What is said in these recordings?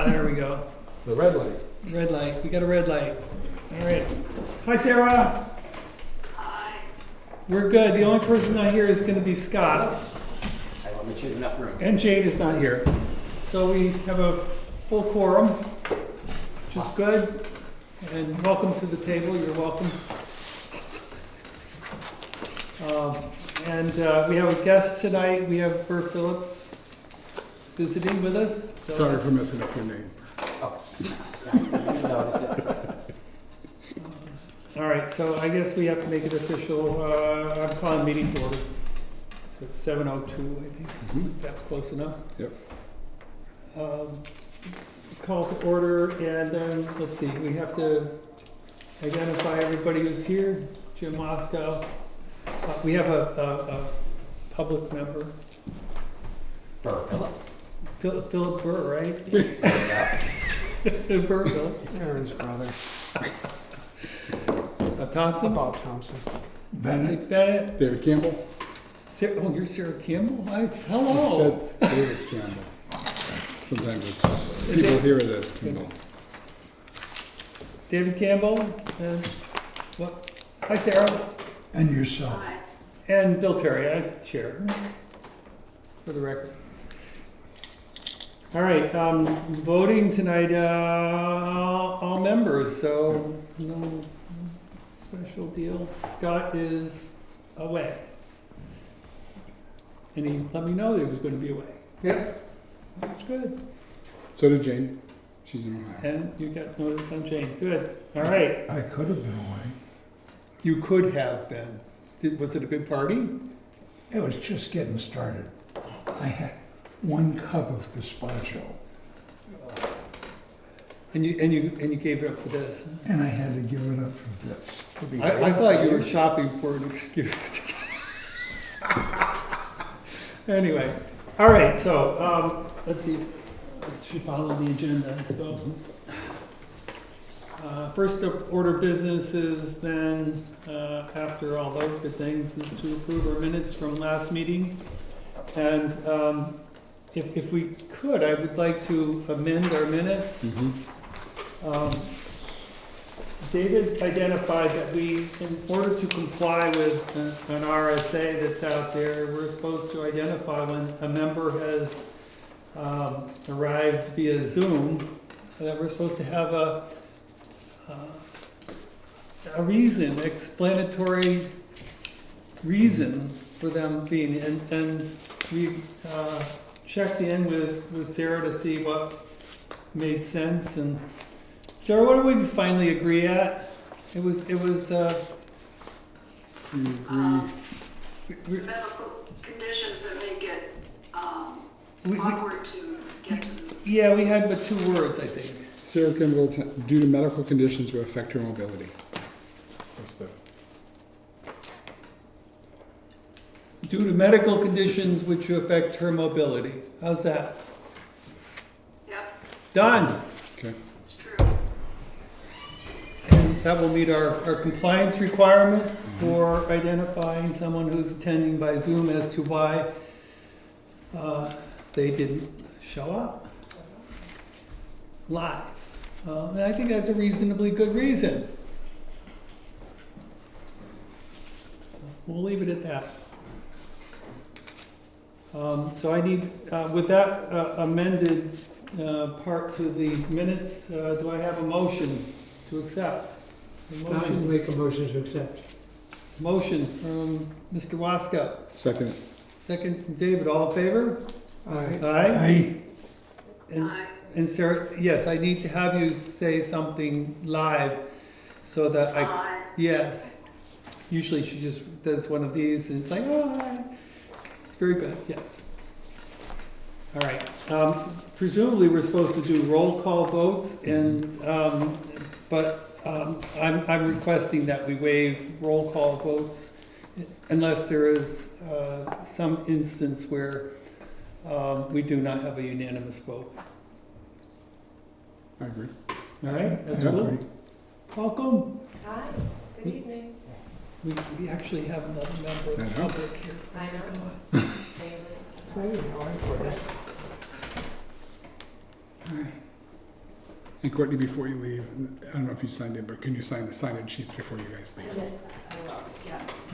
There we go. The red light. Red light. We got a red light. All right. Hi, Sarah. Hi. We're good. The only person not here is going to be Scott, I want to choose enough room. and Jade is not here. So we have a full quorum, which is good. And welcome to the table. You're welcome. And we have a guest tonight. We have Bert Phillips visiting with us. So Sorry that's- for messing up your name. Oh, yeah, you can notice it. All right, so I guess we have to make it official. I'm calling meeting to order. So it's 7:02, I think. So Mhm. that's close enough. Yep. Call to order, and then, let's see, we have to identify everybody who's here. Jim Moscow. We have a public member, Burr Phillips. Philip Burr, right? Yeah. Burr Phillips. Aaron's brother, Thompson? Bob Thompson. Bennett? Bennett? David Campbell? Oh, you're Sarah Campbell? I Hello. said David Campbell. Sometimes it's, people hear it as Campbell. David Campbell, and what? Hi, Sarah. And yourself. Hi. And Bill Terry, I chair, for the record. All right, voting tonight, all members, so no special deal. Scott is away. And he let me know that he was going to be away. Yep. That's good. So did Jane. She's in Ohio. And you got notice on Jane. Good. All right. I could have been away. You could have been. Was it a good party? It was just getting started. I had 1 cup of gazpacho, And you gave it up for this. Huh? and I had to give it up for this. I thought you were shopping for an excuse to get. Anyway, all right, so let's see. I should follow the agenda, I suppose. First order of business is then, after all those good things, is to approve our minutes from last meeting. And if we could, I would like to amend our minutes. David identified that we, in order to comply with an RSA that's out there, we're supposed to identify when a member has arrived via Zoom, that we're supposed to have a reason, explanatory reason for them being in. And we checked in with Sarah to see what made sense. And Sarah, what did we finally agree at? It was You agree? Medical conditions that make it we- awkward to get to. yeah, we had but 2 words, I think. Sarah Campbell, due to medical conditions will affect her mobility. What's the? Due to medical conditions which affect her mobility. How's that? Yep, Done. Okay. it's true. And that will meet our compliance requirement for identifying someone who's attending by Zoom as to why they didn't show up live. And I think that's a reasonably good reason. We'll leave it at that. So I need, with that amended part to the minutes, do I have a motion to accept? A I motion, make a motion to accept. motion from Mr. Waska, Second. second from David, all in favor? Aye. Aye. And, Aye. and Sarah, yes, I need to have you say something live so that I, Aye. yes. Usually she just does one of these and it's like, oh, aye. It's very good, yes. All right, presumably we're supposed to do roll call votes and, but I'm requesting that we waive roll call votes unless there is some instance where we do not have a unanimous vote. I agree. All right, that's I cool. agree. Welcome. Hi, good evening. We actually have another member of the Uh-huh. public here. I know. David. All right. And Courtney, before you leave, I don't know if you signed in, but can you sign the sign-in sheets before you guys I leave? missed that. I will, yes.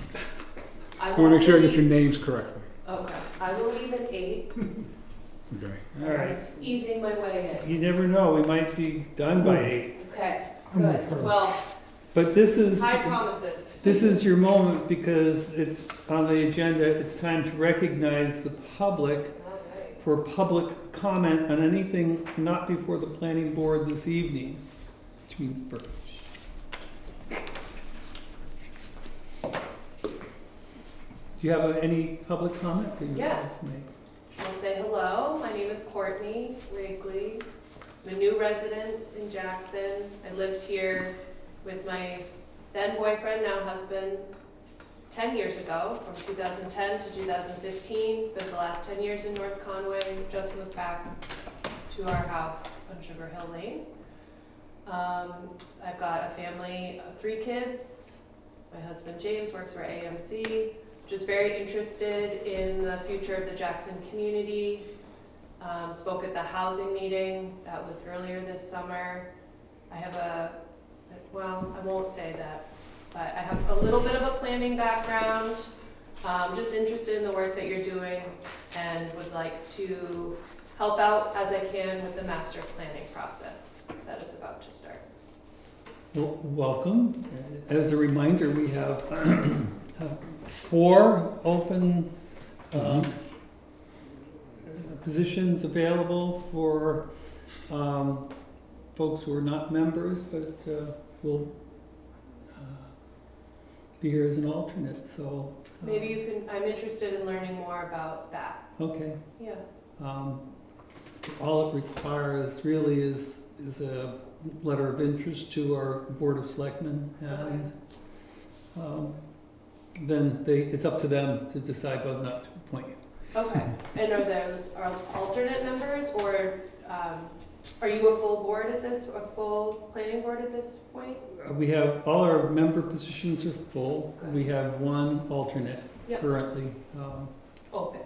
I I want to make sure I get leave- your names correctly. Okay, I will leave at 8. Okay. All I'm right. just easing my way You never know, we might be done by 8. in. Okay, I'm with her. good. Well, But this is, high promises. this is your moment because it's on the agenda. It's time to recognize the public All right. for public comment on anything not before the planning board this evening, which means Birch. Do you have any public comment that you would Yes. like to make? I'll say hello. My name is Courtney Wrigley. I'm a new resident in Jackson. I lived here with my then boyfriend, now husband, 10 years ago, from 2010 to 2015. Spent the last 10 years in North Conway. Just moved back to our house on Sugar Hill Lane. I've got a family of 3 kids. My husband James works for AMC. Just very interested in the future of the Jackson community. Spoke at the housing meeting, that was earlier this summer. I have well, I won't say that, but I have a little bit of a planning background. Just interested in the work that you're doing and would like to help out as I can with the master planning process that is about to start. Well, welcome. As a reminder, we have 4 open positions available for folks who are not members, but will be here as an alternate, so. Maybe you can, I'm interested in learning more about that. Okay. Yeah. All it requires really is a letter of interest to our Board of Selectmen, and then it's up to them to decide whether or not to appoint you. Okay, and are those alternate members, or are you a full board at this, a full planning board at this point? We have, all our member positions are full. We have 1 alternate Yep. currently. Open,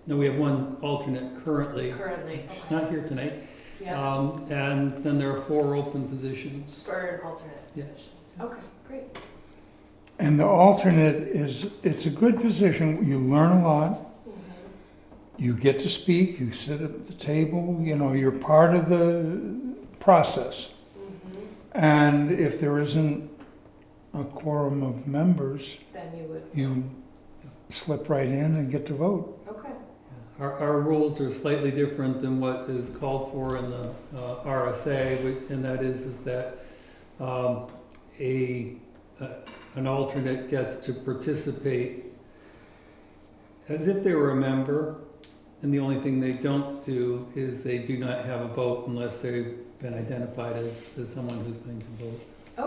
No, we have 1 alternate currently. currently, She's okay. not here tonight. Yeah, And then there are 4 open positions. for an alternate Yeah. position. Okay, great. And the alternate it's a good position. You learn a lot. Mhm. You get to speak, you sit at the table, you know, you're part of the process. Mhm. And if there isn't a quorum of members, Then you would, you slip right in and get to vote. okay, Our rules are slightly different than what is called for in the RSA, and that is that an alternate gets to participate as if they were a member, and the only thing they don't do is they do not have a vote unless they've been identified as someone who's going to vote.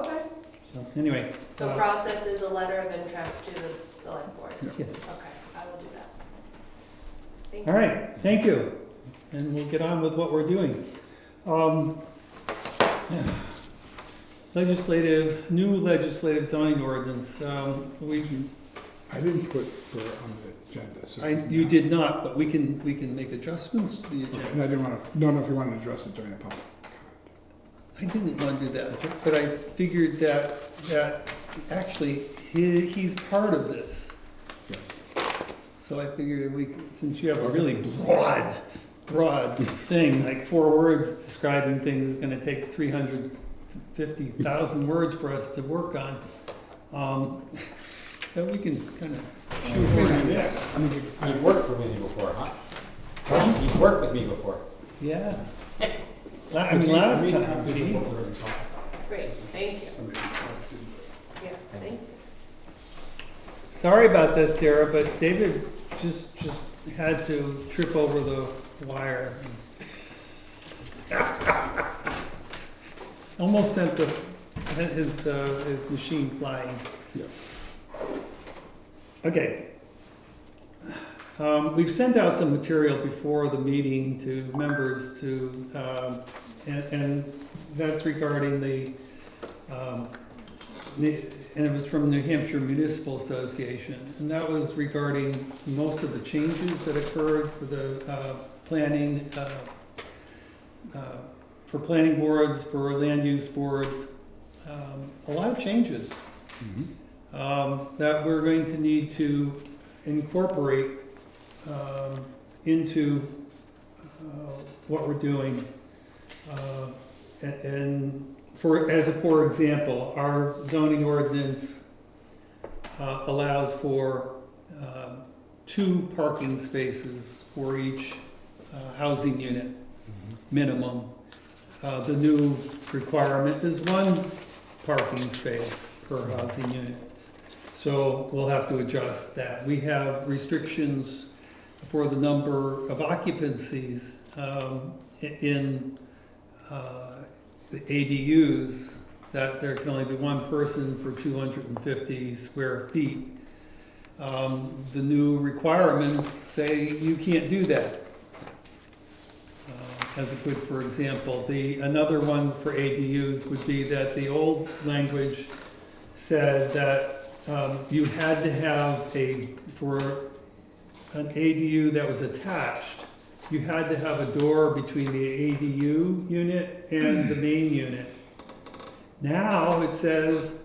okay. So anyway. So process is a letter of interest to the select board. Yes. Okay, I will do that. Thank you. All right, thank you. And we'll get on with what we're doing. New legislative zoning ordinance. I didn't put her on the agenda, so. You did not, but we can make adjustments to the Okay, agenda. and I didn't don't know if you wanted to address it during the public. I didn't want to do that, but I figured that actually he's part of this. Yes. So I figured since you have a really broad thing, like 4 words describing things is gonna take 350,000 words for us to work on, that we can kind of shoot her in the neck. I mean, You've worked for me before, huh? You've worked with me before. Yeah. I mean, last time, gee. Great, thank you. Yes, thank you. Sorry about that, Sarah, but David just had to trip over the wire. Almost sent his machine flying. Yeah. Okay. We've sent out some material before the meeting to members and that's regarding and it was from New Hampshire Municipal Association, and that was regarding most of the changes that occurred for the planning for planning boards, for land use boards, a lot of changes that we're going to need to incorporate into what we're doing. And for example, our zoning ordinance allows for 2 parking spaces for each housing unit, minimum. The new requirement is 1 parking space per housing unit. So we'll have to adjust that. We have restrictions for the number of occupancies in the ADUs, that there can only be 1 person for 250 square feet. The new requirements say you can't do that. As a good for example. Another one for ADUs would be that the old language said that you had to have for an ADU that was attached, you had to have a door between the ADU unit and the main unit. Now it says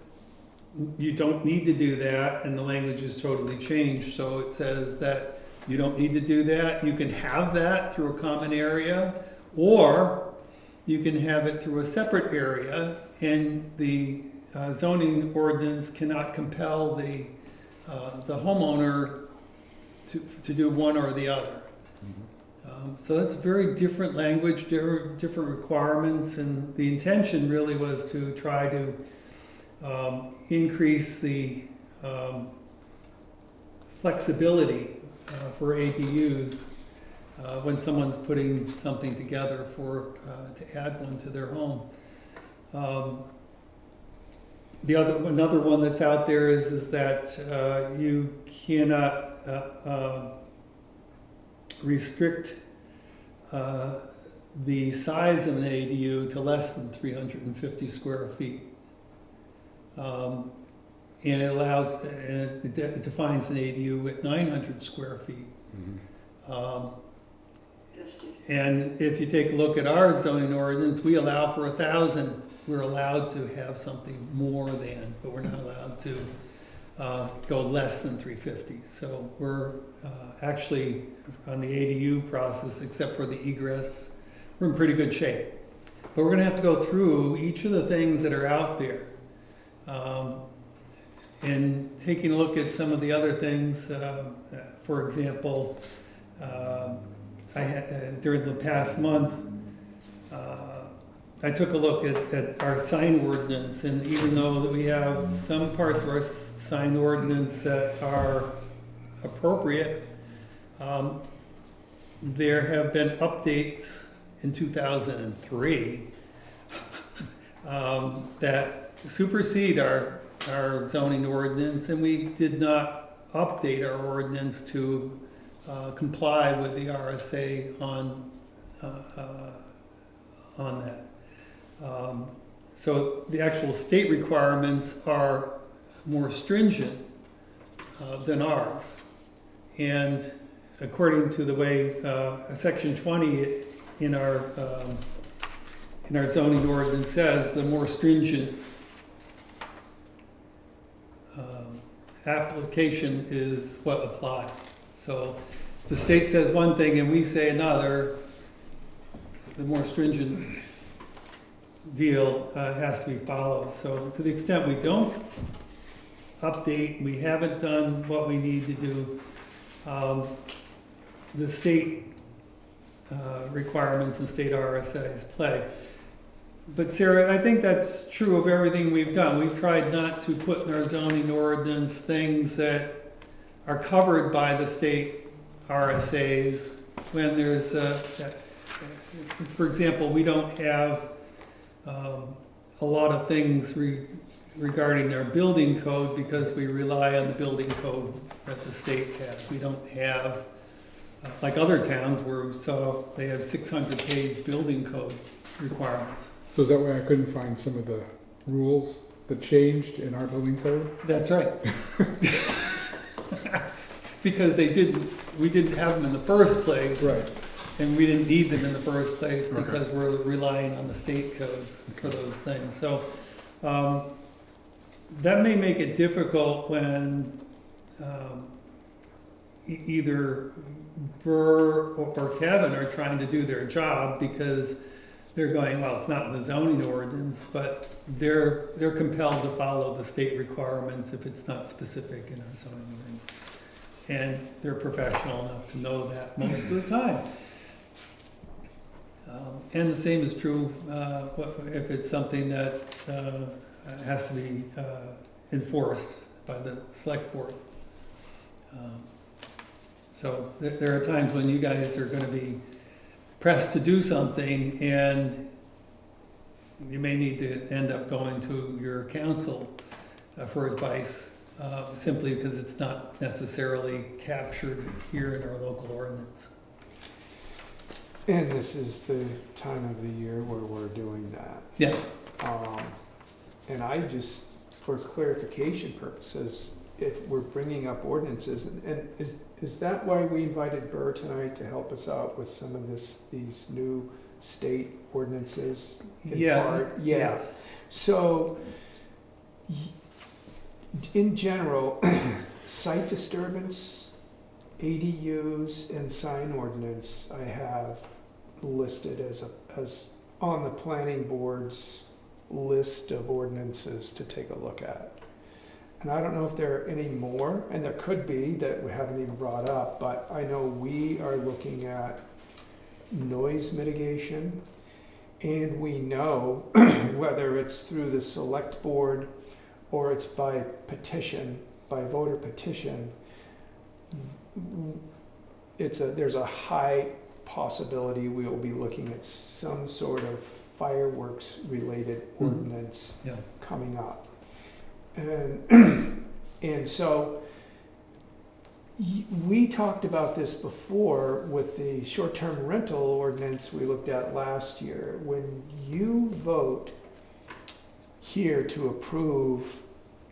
you don't need to do that, and the language is totally changed. So it says that you don't need to do that. You can have that through a common area, or you can have it through a separate area, and the zoning ordinance cannot compel the homeowner to do one or the other. So that's very different language, different requirements, and the intention really was to try to increase the flexibility for ADUs when someone's putting something together to add one to their home. Another one that's out there is that you cannot restrict the size of an ADU to less than 350 square feet. And it defines an ADU at 900 square feet. 50. And if you take a look at our zoning ordinance, we allow for 1,000. We're allowed to have something more than, but we're not allowed to go less than 350. So we're actually on the ADU process, except for the egress, we're in pretty good shape. But we're going to have to go through each of the things that are out there. And taking a look at some of the other things, for example, during the past month, I took a look at our sign ordinance, and even though that we have some parts of our sign ordinance that are appropriate, there have been updates in 2003 that supersede our zoning ordinance, and we did not update our ordinance to comply with the RSA on that. So the actual state requirements are more stringent than ours. And according to the way Section 20 in our zoning ordinance says, the more stringent application is what applies. So if the state says one thing and we say another, the more stringent deal has to be followed. So to the extent we don't update, we haven't done what we need to do, the state requirements and state RSAs play. But Sarah, I think that's true of everything we've done. We've tried not to put in our zoning ordinance things that are covered by the state RSAs when there's, for example, we don't have a lot of things regarding our building code because we rely on the building code that the state has. We don't have, like other towns where they have 600-page building code requirements. So is that why I couldn't find some of the rules that changed in our building code? That's right. Because we didn't have them in the first place. Right. and we didn't need them in the first place Okay. because we're relying on the state codes for those things. So, that may make it difficult when, either Burr or Kevin are trying to do their job because they're going, well, it's not in the zoning ordinance, but they're compelled to follow the state requirements if it's not specific in our zoning ordinance. And they're professional enough to know that most of the time. And the same is true if it's something that has to be enforced by the select board. So there are times when you guys are going to be pressed to do something and you may need to end up going to your council for advice simply because it's not necessarily captured here in our local ordinance. And this is the time of the year where we're doing that. Yes. And I just, for clarification purposes, if we're bringing up ordinances, and is that why we invited Burr tonight to help us out with some of these new state ordinances? in Yeah. part? Yes. So, in general, site disturbance, ADUs, and sign ordinance, I have listed as on the planning board's list of ordinances to take a look at. And I don't know if there are any more, and there could be that we haven't even brought up, but I know we are looking at noise mitigation, and we know whether it's through the select board or it's by petition, by voter petition, there's a high possibility we will be looking at some sort of fireworks related ordinance Yeah. coming up. And so we talked about this before with the short-term rental ordinance we looked at last year. When you vote here to approve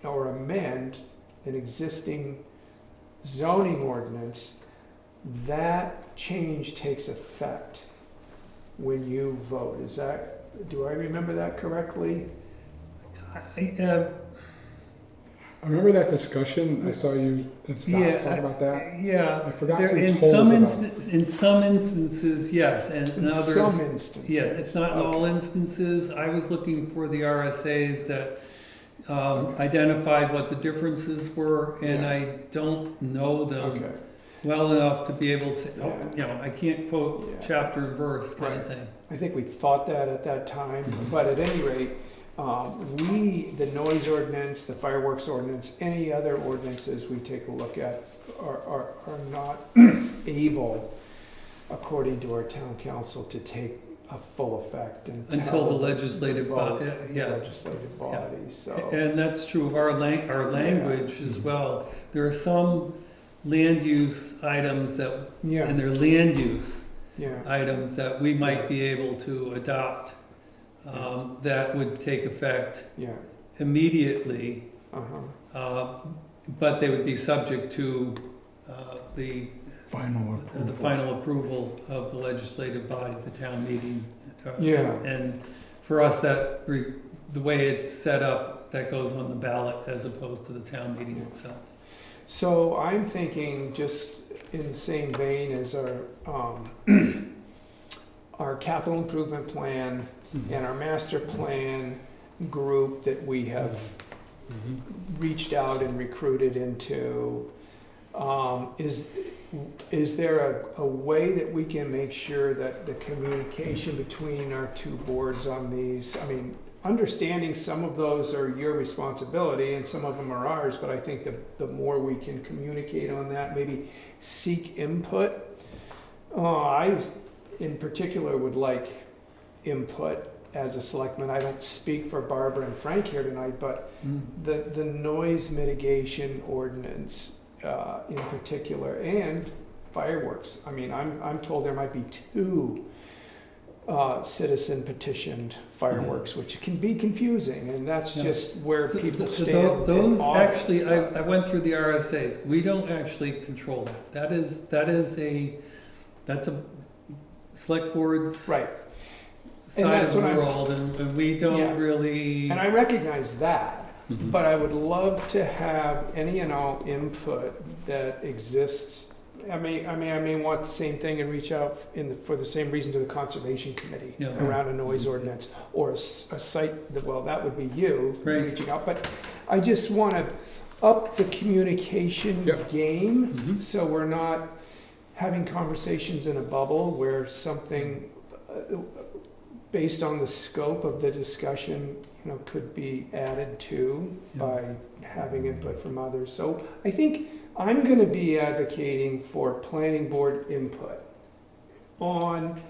or amend an existing zoning ordinance, that change takes effect when you vote. Do I remember that correctly? I remember that discussion. I saw you and Scott Yeah, talk about that. Yeah. I forgot There, who in told some us about it. in some instances, yes, and in In others, some instances. yeah, it's not in all Okay. instances. I was looking for the RSAs that identified what the differences were, and Yeah. I don't know them Okay. well enough to be able to say, oh, Yeah. you know, I can't quote Yeah. chapter and verse kind of Right. thing. I think we thought that at that time, Mm-hmm. but at any rate, the noise ordinance, the fireworks ordinance, any other ordinances we take a look at are not able, according to our town council, to take a full effect Until the legislative vote body, of the yeah. legislative body, so. And that's true of our language as well. There are some land use items that, Yeah, and they're land use yeah, items that we might be able to adopt that would take effect yeah, immediately, uh-huh, but they would be subject to the Final approval. final approval of the legislative body, the town meeting. Yeah. And for us, the way it's set up, that goes on the ballot as opposed to the town meeting itself. So I'm thinking, just in the same vein as our, our capital improvement plan and our master plan group that we have reached out and recruited into, is there a way that we can make sure that the communication between our two boards on these, I mean, understanding some of those are your responsibility and some of them are ours, but I think the more we can communicate on that, maybe seek input. I, in particular, would like input as a selectman. I don't speak for Barbara and Frank here tonight, but the noise mitigation ordinance in particular, and fireworks. I mean, I'm told there might be 2 citizen petitioned fireworks, which can be confusing, and that's Yeah. just where people stand. in Those August. actually, I went through the RSAs. We don't actually control that. That's a select board's Right. And side of that's the what I'm- world, and we don't Yeah. really. And I recognize that, Mhm. but I would love to have any and all input that exists. I may want the same thing and reach out for the same reason to the Conservation Committee Yeah. around a noise ordinance, or a site, well, that would be you Right. reaching out. But I just want to up the communication Yep. game, Mhm. so we're not having conversations in a bubble where something based on the scope of the discussion, could be added to Yeah. by having input from others. So I think I'm going to be advocating for planning board input on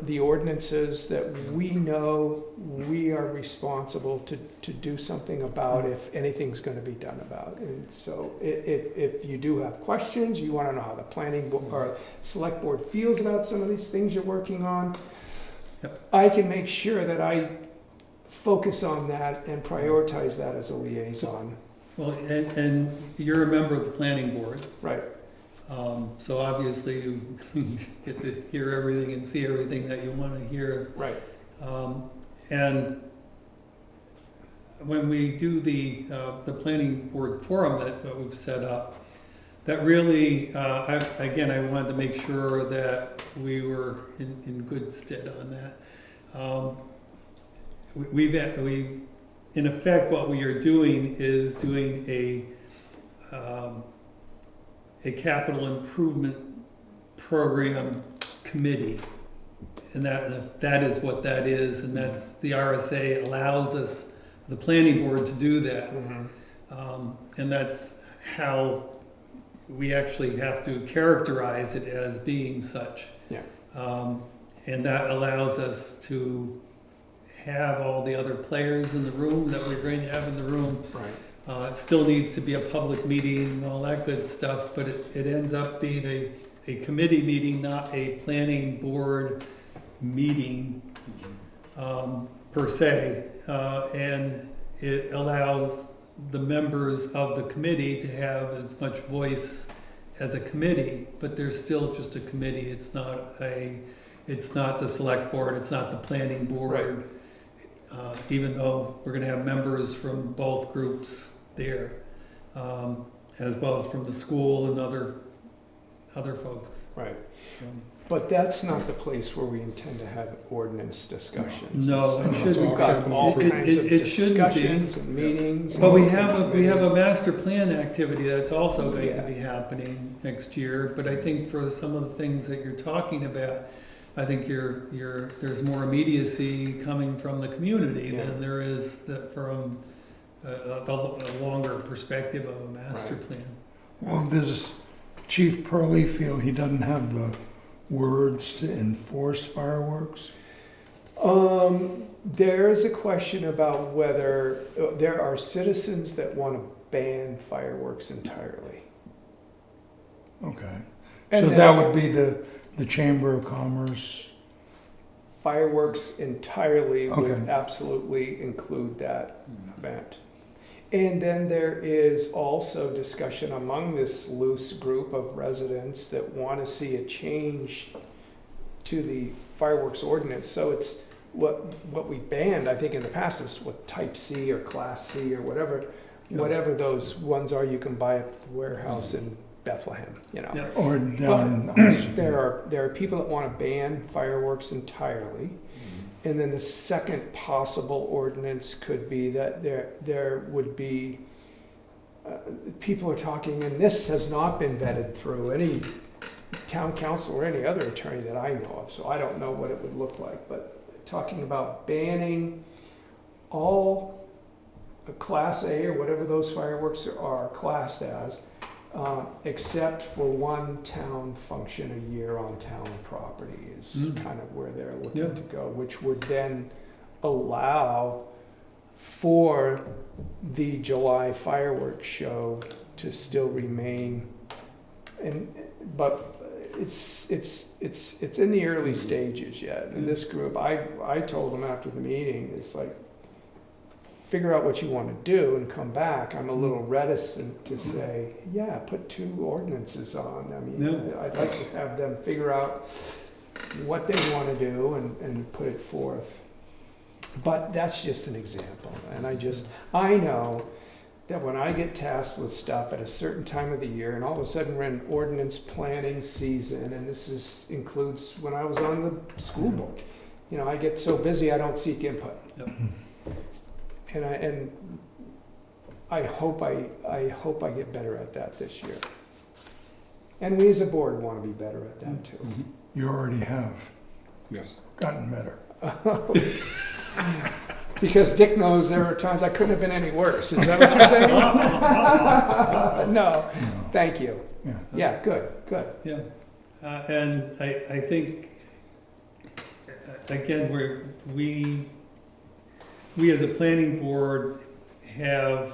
the ordinances that we know we are responsible to do something about if anything's going to be done about. And so if you do have questions, you want to know how the planning board or select board feels about some of these things you're working on, Yep. I can make sure that I focus on that and prioritize that as a liaison. Well, and you're a member of the planning board, Right. so obviously you get to hear everything and see everything that you want to hear. Right. And when we do the planning board forum that we've set up, that really, I wanted to make sure that we were in good stead on that. In effect, what we are doing is doing a capital improvement program committee. And that is what that is, and that's, the RSA allows us, the planning board, to do that. And that's how we actually have to characterize it as being such. Yeah. And that allows us to have all the other players in the room that we're going to have in the room. Right. It still needs to be a public meeting and all that good stuff, but it ends up being a committee meeting, not a planning board meeting per se. And it allows the members of the committee to have as much voice as a committee, but there's still just a committee. It's not the select board, it's not the planning board. Even though we're gonna have members from both groups there, as well as from the school and other folks. Right. So, But that's not the place where we intend to have ordinance discussions. No, So it shouldn't. We've got all It- kinds of it shouldn't be. discussions and meetings. But we and have a committees. master plan activity that's also going to Yeah. be happening next year. But I think for some of the things that you're talking about, I think there's more immediacy coming from the community Yeah. than there is from a longer perspective of a master Right. plan. Well, does Chief Pearlie feel he doesn't have the words to enforce fireworks? There is a question about whether there are citizens that want to ban fireworks entirely. Okay. And So then- that would be the Chamber of Commerce? Fireworks entirely would Okay. absolutely include that event. And then there is also discussion among this loose group of residents that want to see a change to the fireworks ordinance. So it's what we banned, I think in the past, is what type C or class C or whatever those ones are you can buy at the warehouse in Bethlehem, Yeah. Or down? But there are people that want to ban fireworks entirely. And then the second possible ordinance could be that there would be, people are talking, and this has not been vetted through any town council or any other attorney that I know of, so I don't know what it would look like, but talking about banning all Class A or whatever those fireworks are classed as, except for one town function a year on town property is kind of where they're looking Yeah. to go, which would then allow for the July fireworks show to still remain. But it's in the early stages yet. And this group, I told them after the meeting, it's like, figure out what you want to do and come back. I'm a little reticent to say, yeah, put 2 ordinances on. I mean, Yeah. I'd like to have them figure out what they want to do and put it forth. But that's just an example. And I know that when I get tasked with stuff at a certain time of the year, and all of a sudden we're in ordinance planning season, and includes when I was on the school board. You know, I get so busy I don't seek input. Yep. And I hope I get better at that this year. And we as a board want to be better at that too. Mhm. You already have Yes. gotten better. Because Dick knows there are times I couldn't have been any worse. Is that what you're saying? No, thank you. Yeah. Yeah, good. Yeah, and I think, again, we as a planning board have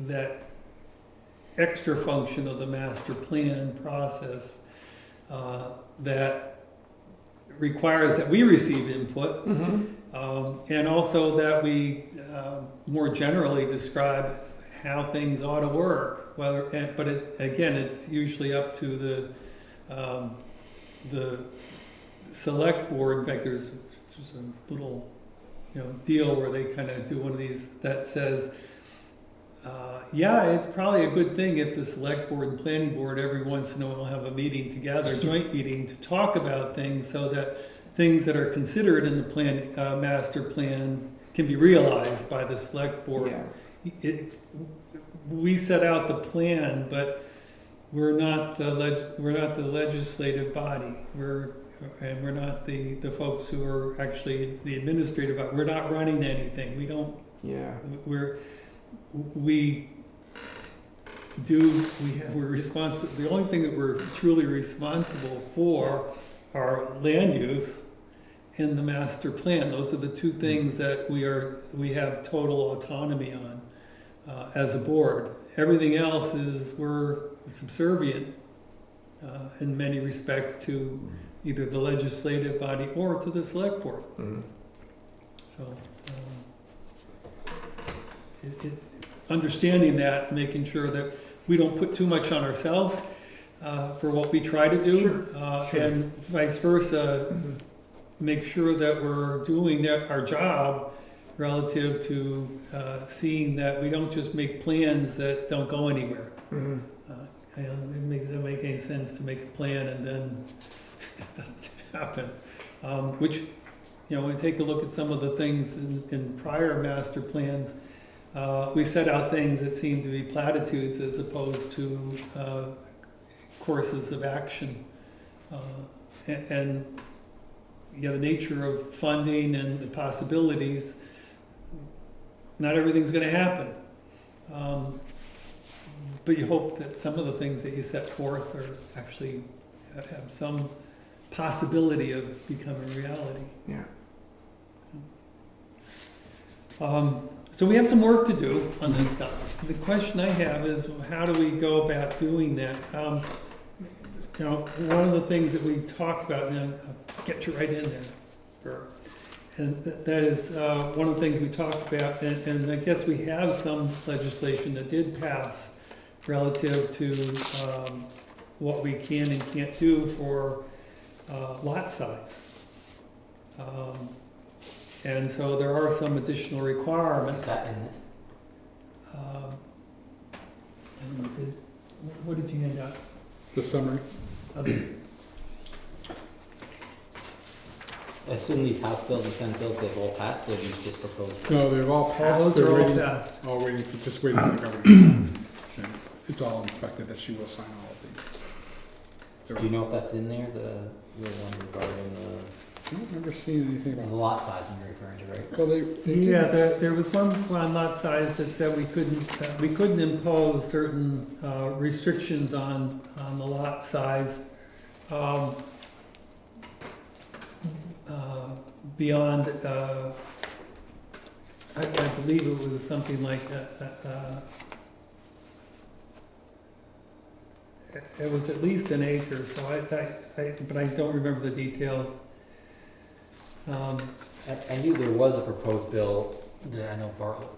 that extra function of the master plan process that requires that we receive input, and also that we more generally describe how things ought to work. Again, it's usually up to the select board. In fact, there's a little deal where they kind of do one of these that says, yeah, it's probably a good thing if the select board and planning board every once in a while have a meeting together, joint meeting, to talk about things so that things that are considered in the master plan can be realized by the select board. Yeah. We set out the plan, but we're not the legislative body. We're not the folks who are actually the administrative body. We're not running anything. We don't. Yeah. We're responsible. The only thing that we're truly responsible for are land use and the master plan. Those are the two things that we have total autonomy on as a board. Everything else we're subservient in many respects to either the legislative body or to the select board. Mm-hmm. So understanding that, making sure that we don't put too much on ourselves for what we try to do, and vice versa, make sure that we're doing our job relative to seeing that we don't just make plans that don't go anywhere. Mm-hmm. It doesn't make any sense to make a plan and then it doesn't happen. Which, when we take a look at some of the things in prior master plans, we set out things that seem to be platitudes as opposed to courses of action. And the nature of funding and the possibilities, not everything's going to happen. But you hope that some of the things that you set forth are actually have some possibility of becoming reality. Yeah. So we have some work to do on this stuff. The question I have is, how do we go about doing that? One of the things that we talked about, and I'll get you right in there, and that is one of the things we talked about, and I guess we have some legislation that did pass relative to what we can and can't do for lot size. And so there are some additional requirements. Is that in this? What did you hand out? The summary. I assume these House bills and Senate bills, they've all passed, or these just supposed? No, they've all passed. Those They're are all waiting- passed. All waiting for the governor to sign. And it's all inspected that she will sign all of these. Do you know if that's in there, the one regarding I don't remember seeing anything the about. lot size you're referring to, right? Well, they Yeah, there was one on lot size that said we couldn't impose certain restrictions on the lot size beyond, I believe it was something like, it was at least an acre, so but I don't remember the details. I knew there was a proposed bill that I know Bartlett,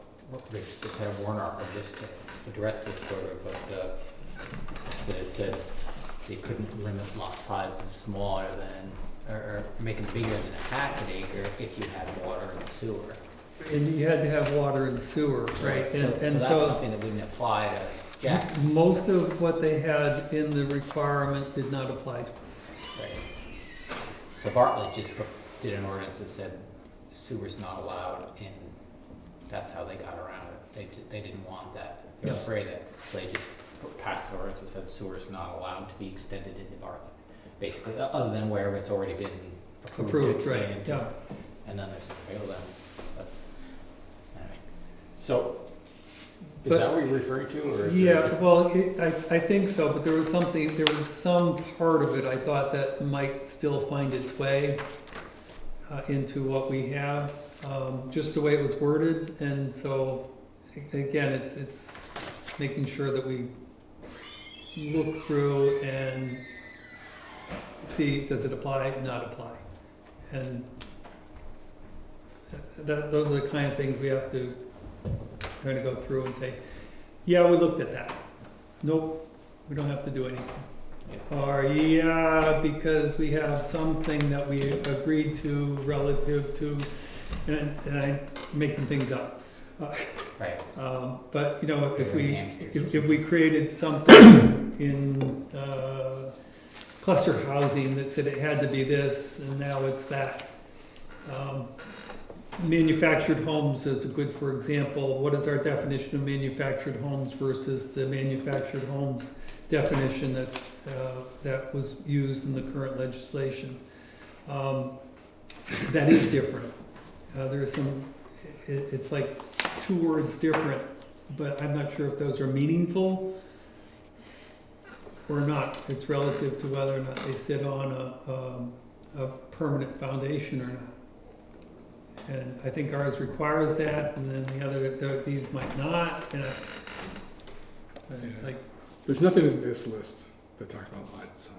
just had a warrant article just to address this sort of, but that it said they couldn't limit lot sizes smaller than, or make them bigger than a half an acre if you had water and sewer. And you had to have water and sewer, right? And that's so something that wouldn't apply to Jackson. most of what they had in the requirement did not apply to us. Right. So Bartlett just did an ordinance that said sewer's not allowed, and that's how they got around it. They didn't want that. They were afraid that, so they just passed the ordinance that said sewer's not allowed to be extended into Bartlett. Basically, other than where it's already been approved to Approved, extend right, into. yeah. And then there's, well, then, that's, anyway. So, is But- that what you're referring to, or? is Yeah, there- well, I think so, but there was some part of it I thought that might still find its way into what we have, just the way it was worded, and so, again, it's making sure that we look through and see, does it apply, not apply? And those are the kind of things we have to kind of go through and say, yeah, we looked at that. Nope, we don't have to do anything. Yeah. Or, yeah, because we have something that we agreed to relative to, and I'm making things up. Right, But, you know, if we, Hamsters. if we created something in cluster housing that said it had to be this, and now it's that. Manufactured homes is a good, for example, what is our definition of manufactured homes versus the manufactured homes definition that was used in the current legislation? That is different. There's some, it's like two words different, but I'm not sure if those are meaningful or not. It's relative to whether or not they sit on a permanent foundation or not. And I think ours requires that, and then the other, these might not, and it's Yeah. like, There's nothing in this list that talks about lot size.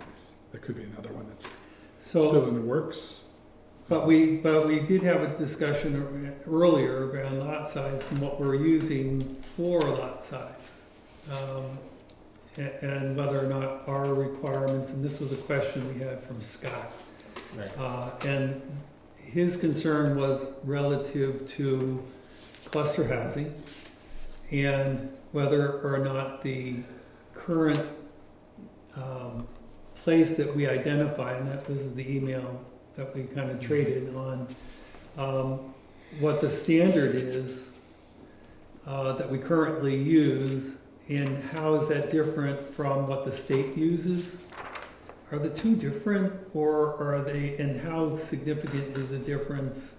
There could be another one that's still so, in the works. but we did have a discussion earlier around lot size and what we're using for lot size. And whether or not our requirements, and this was a question we had from Scott. right. And his concern was relative to cluster housing and whether or not the current place that we identify, and this is the email that we kind of traded on, what the standard is that we currently use, and how is that different from what the state uses? Are the two different, or are they, and how significant is the difference?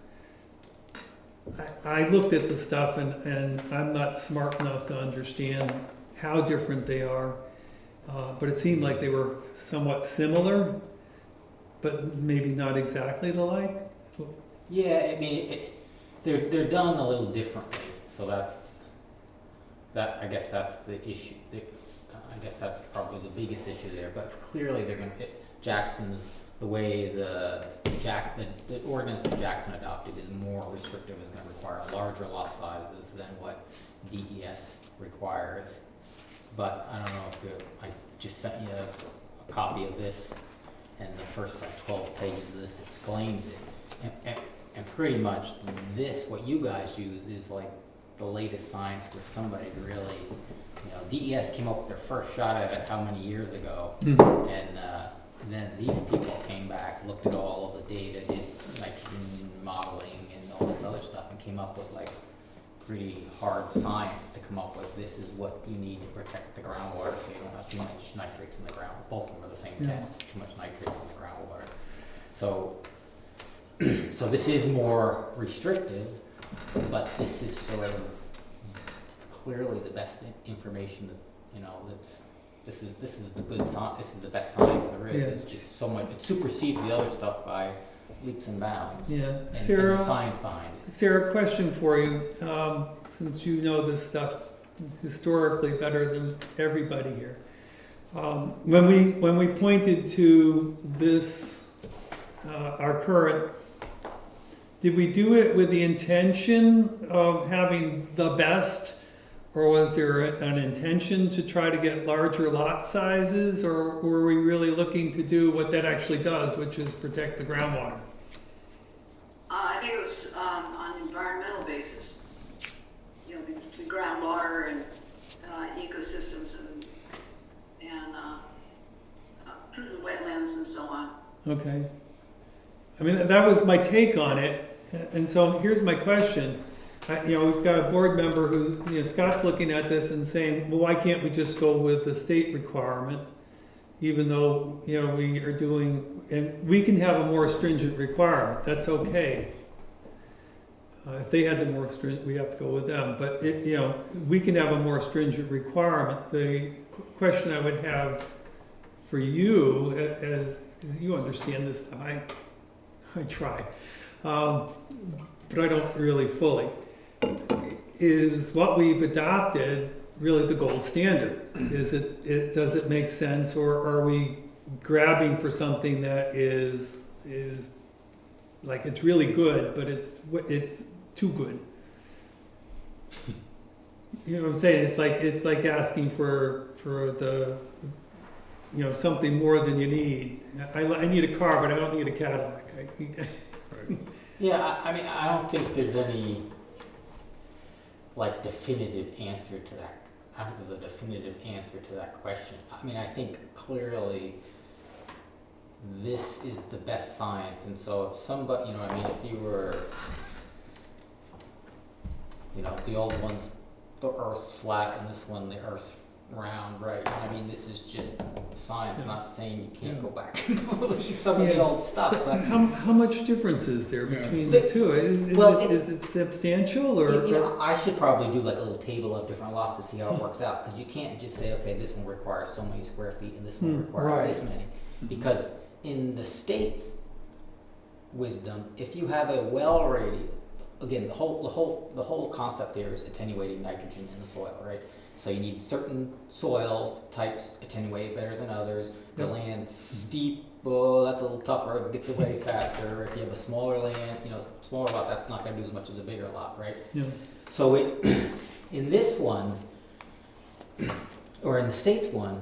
I looked at the stuff and I'm not smart enough to understand how different they are, but it seemed like they were somewhat similar, but maybe not exactly the like. Yeah, I mean, they're done a little differently, so I guess that's the issue. I guess that's probably the biggest issue there, but clearly they're going to, Jackson's, the way the ordinance that Jackson adopted is more restrictive, is going to require larger lot sizes than what DES requires. But I don't know if I just sent you a copy of this, and the first like 12 pages of this explains it. And pretty much this, what you guys use, is like the latest science for somebody to really, DES came up with their first shot at it how many years ago, and then these people came back, looked at all of the data, did nitrogen modeling and all this other stuff, and came up with like pretty hard science to come up with this is what you need to protect the groundwater so you don't have too much nitrates in the ground. Both of them are the same test, too much nitrates in the groundwater. So this is more restrictive, but this is sort of clearly the best information that, this is the good science, this is the best science there is. Yeah. It's just so much, it supersedes the other stuff by leaps and bounds. Yeah, And Sarah. the science behind it. Sarah, question for you, since you know this stuff historically better than everybody here. When we pointed to this, our current, did we do it with the intention of having the best, or was there an intention to try to get larger lot sizes, or were we really looking to do what that actually does, which is protect the groundwater? I think it was on an environmental basis. You know, the groundwater and ecosystems and wetlands and so on. Okay. I mean, that was my take on it. And so here's my question. We've got a board member who, Scott's looking at this and saying, well, why can't we just go with the state requirement? Even though, we are doing, and we can have a more stringent requirement. That's okay. If they had the more stringent, we have to go with them. But, we can have a more stringent requirement. The question I would have for you, as you understand this, I try, but I don't really fully, is what we've adopted really the gold standard? Does it make sense, or are we grabbing for something that is like it's really good, but it's too good? You know what I'm saying? It's like asking for the something more than you need. I need a car, but I don't need a Cadillac. Yeah, I mean, I don't think there's any like definitive answer to that. I don't think there's a definitive answer to that question. I mean, I think clearly this is the best science, and so if somebody, if you were, the old one's the Earth's flat and this one the Earth's round, right? I mean, this is just science, not saying you can't go back and believe some of the old stuff. But how much difference is there between The- the two? well, Is it substantial, or? I should probably do like a little table of different lots to see how it works out, because you can't just say, okay, this one requires so many square feet and this one requires this many, because in the state's wisdom, if you have a well radius, again, the whole concept there is attenuating nitrogen in the soil, right? So you need certain soil types attenuate better than others. The land's steep, that's a little tougher, it gets away faster. If you have a smaller land, smaller lot, that's not going to do as much as a bigger lot, right? Yeah. So in this one, or in the state's one,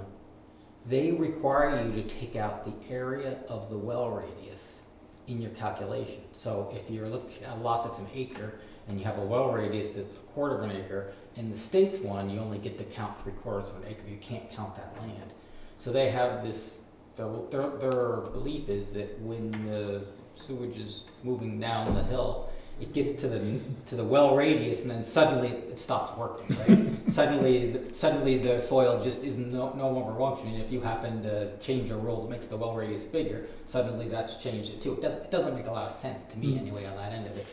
they require you to take out the area of the well radius in your calculation. So if you're looking at a lot that's an acre and you have a well radius that's a quarter of an acre, in the state's one, you only get to count 3/4 of an acre. You can't count that land. So they have this, their belief is that when the sewage is moving down the hill, it gets to the well radius, and then suddenly it stops working, right? suddenly the soil just is no longer functioning. If you happen to change a rule that makes the well radius bigger, suddenly that's changed it too. It doesn't make a lot of sense to me anyway on that end of it.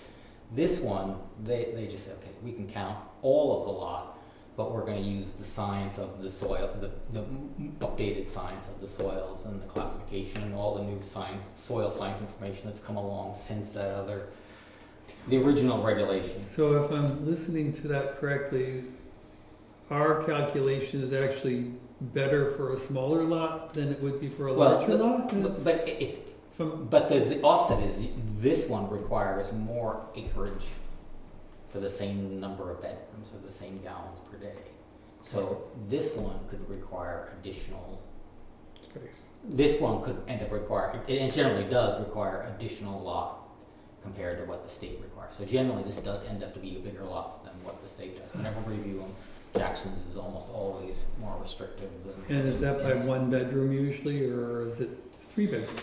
This one, they just say, okay, we can count all of the lot, but we're going to use the science of the soil, the updated science of the soils and the classification and all the new soil science information that's come along since the original regulations. So if I'm listening to that correctly, our calculation is actually better for a smaller lot than it would be for a larger lot? But there's the offset is this one requires more acreage for the same number of bedrooms or the same gallons per day. So this one could require additional Space. This one could end up requiring, it generally does require additional lot compared to what the state requires. So generally this does end up to be bigger lots than what the state does. Whenever we review them, Jackson's is almost always more restrictive than. And is that by 1 bedroom usually, or is it 3 bedrooms?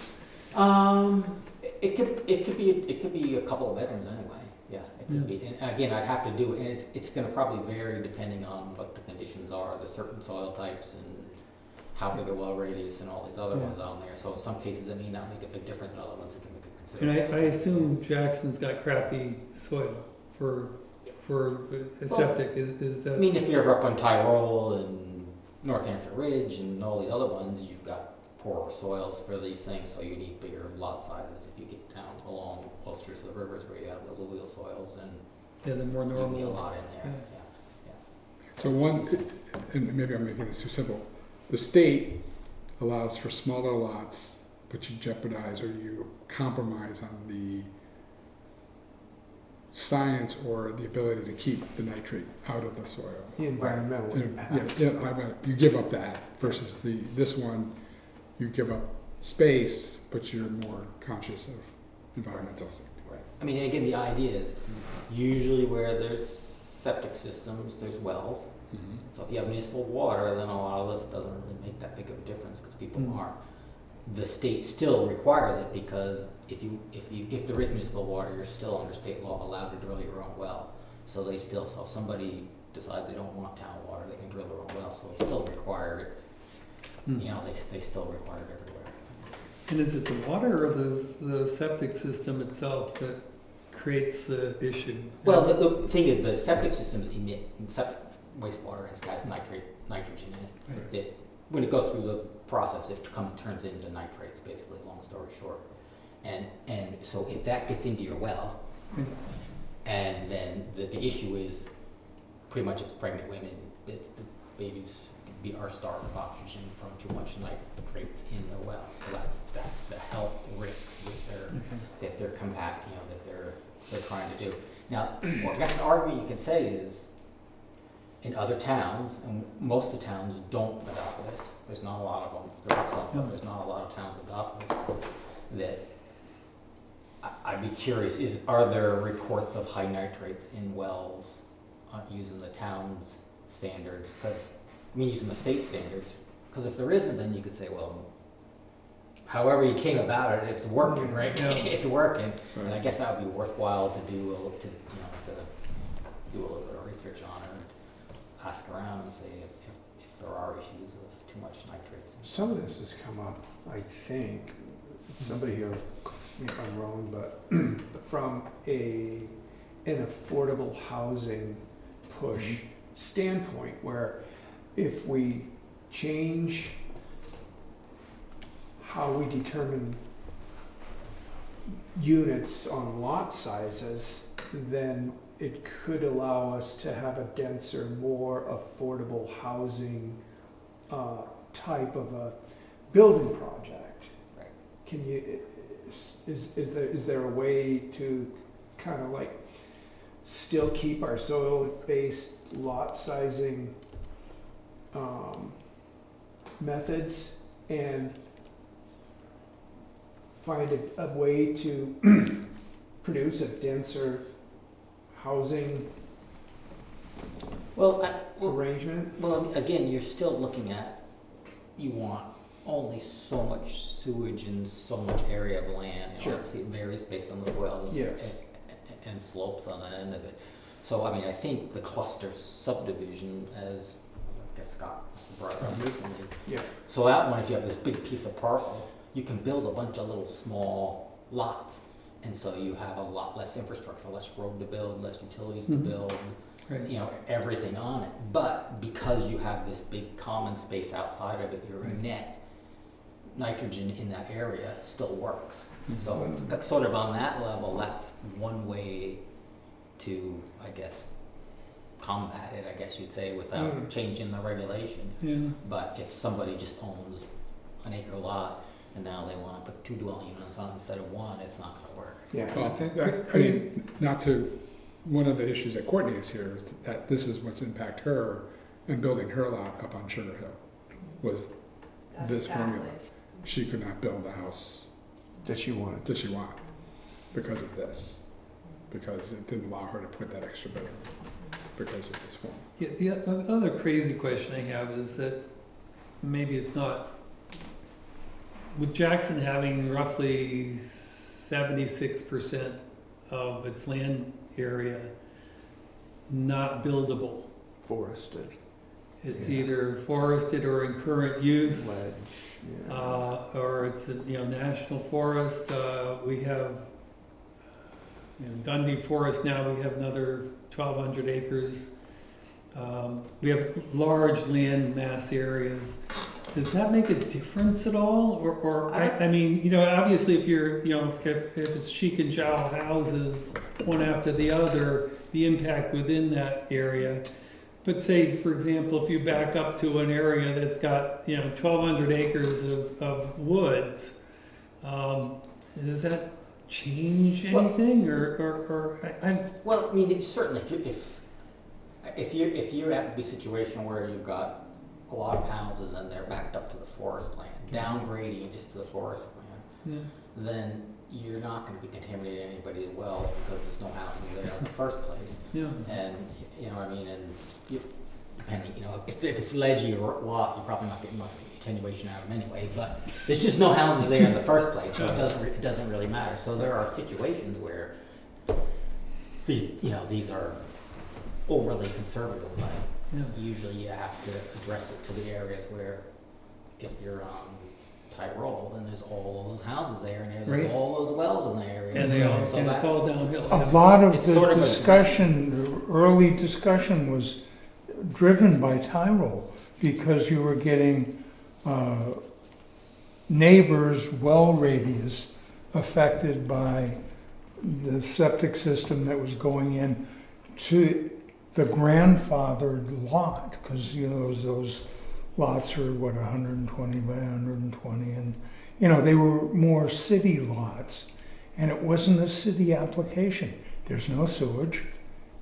It could be a couple of bedrooms anyway. Yeah, it could be. And again, I'd have to do it, and it's going to probably vary depending on what the conditions are, the certain soil types, and how big a well radius, and all these other ones on there. So in some cases, it may not make a big difference. In other ones, it can make a considerable. And I assume Jackson's got crappy soil for a septic. Is that? I mean, if you're up on Tyrol and North Hampshire Ridge and all the other ones, you've got poor soils for these things, so you need bigger lot sizes. If you get down along closer to the rivers where you have the alluvial soils, and The more you normal. get a lot in there. Yeah. So one, and maybe I'm making this too simple, the state allows for smaller lots, but you jeopardize or you compromise on the science or the ability to keep the nitrate out of the soil. The environmental Yeah, impact. you give up that versus this one, you give up space, but you're more conscious of environmental safety. Right. I mean, again, the idea is usually where there's septic systems, there's wells. Mhm. So if you have municipal water, then a lot of this doesn't really make that big of a difference because people Mm. aren't. The state still requires it because if there is municipal water, you're still under state law allowed to drill your own well. So they still, so if somebody decides they don't want town water, they can drill their own well. So they still require it. Hmm. You know, they still require it everywhere. And is it the water or the septic system itself that creates the issue? Well, the thing is, the septic systems emit wastewater has nitrogen in it. Right. That when it goes through the process, it turns into nitrates, basically, long story short. And so if that gets into your well, Mm. and then the issue is pretty much it's pregnant women, that the babies are starved of oxygen from too much nitrates in their well. So that's the health risks that they're combating, that they're trying to do. Now, I guess the argument you can say is, in other towns, and most of the towns don't adopt this, there's not a lot of them, there are some, but there's not a lot of towns that adopt this, that I'd be curious, are there reports of high nitrates in wells using the town's standards? Using the state standards, because if there isn't, then you could say, well, however you came about it, it's working, right? Yeah. It's working, and I Right. guess that would be worthwhile to do to do a little bit of research on it, and ask around and see if there are issues of too much nitrates. Some of this has come up, I think, somebody here, if I'm wrong, but from an affordable housing push standpoint, where if we change how we determine units on lot sizes, then it could allow us to have a denser, more affordable housing type of a building project. Right. Can you, is there a way to kind of like still keep our soil-based lot sizing methods and find a way to produce a denser housing Well, arrangement? again, you're still looking at, you want only so much sewage and so much area of land. Sure. Obviously, it varies based on the soils. Yes. And slopes on that end of it. So, I think the cluster subdivision, as I guess Scott brought up recently. Yeah. So that one, if you have this big piece of parcel, you can build a bunch of little small lots. And so you have a lot less infrastructure, less road to build, less utilities to Mhm. build, Right. everything on it. But because you have this big common space outside of it, your Right. net nitrogen in that area still works. So Mhm. that's sort of on that level, that's one way to, I guess, combat it, I guess you'd say, without Mm. changing the regulation. Yeah. But if somebody just owns an acre lot and now they want to put 2 dwelling units on instead of 1, it's not going to work. Yeah. Well, one of the issues that Courtney is here is that this is what's impact her in building her lot up on Sugar Hill, was this formula. She could not build the house That you wanted. that she wanted because of this, because it didn't allow her to put that extra bit because of this form. Yeah, the other crazy question I have is that maybe it's not, with Jackson having roughly 76% of its land area not buildable, Forested. it's Yeah. either forested or in current use, Ledge. Yeah. or it's national forest. We have Dundee Forest now. We have another 1,200 acres. We have large land mass areas. Does that make a difference at all? Or obviously, if you're, if it's chic and jowl houses, one after the other, the impact within that area. But say, for example, if you back up to an area that's got, 1,200 acres of woods, does that change anything, or I, Well, I mean, it's certainly, if you're at the situation where you've got a lot of houses and they're backed up to the forest land, downgrading is to the forest land, then you're not gonna be contaminating anybody's wells because there's no houses there in the first place. yeah, And, you know what I mean, and you, depending, you know, if it's ledgy or lot, you're probably not getting much attenuation out of them anyway, but there's just no houses there in the first place, so it doesn't really matter. So there are situations where these are overly conservative, but yeah. usually you have to address it to the areas where, if you're on Tyrol, then there's all those houses there, and there's Right. all those wells in the area. And they all, So and it's that's- all downhill. A lot of It's the sort of a- discussion, the early discussion was driven by Tyrol because you were getting neighbors' well radius affected by the septic system that was going in to the grandfathered lot, because, you know, those lots are, what, 120 by 120, and, you know, they were more city lots, and it wasn't a city application. There's no sewage,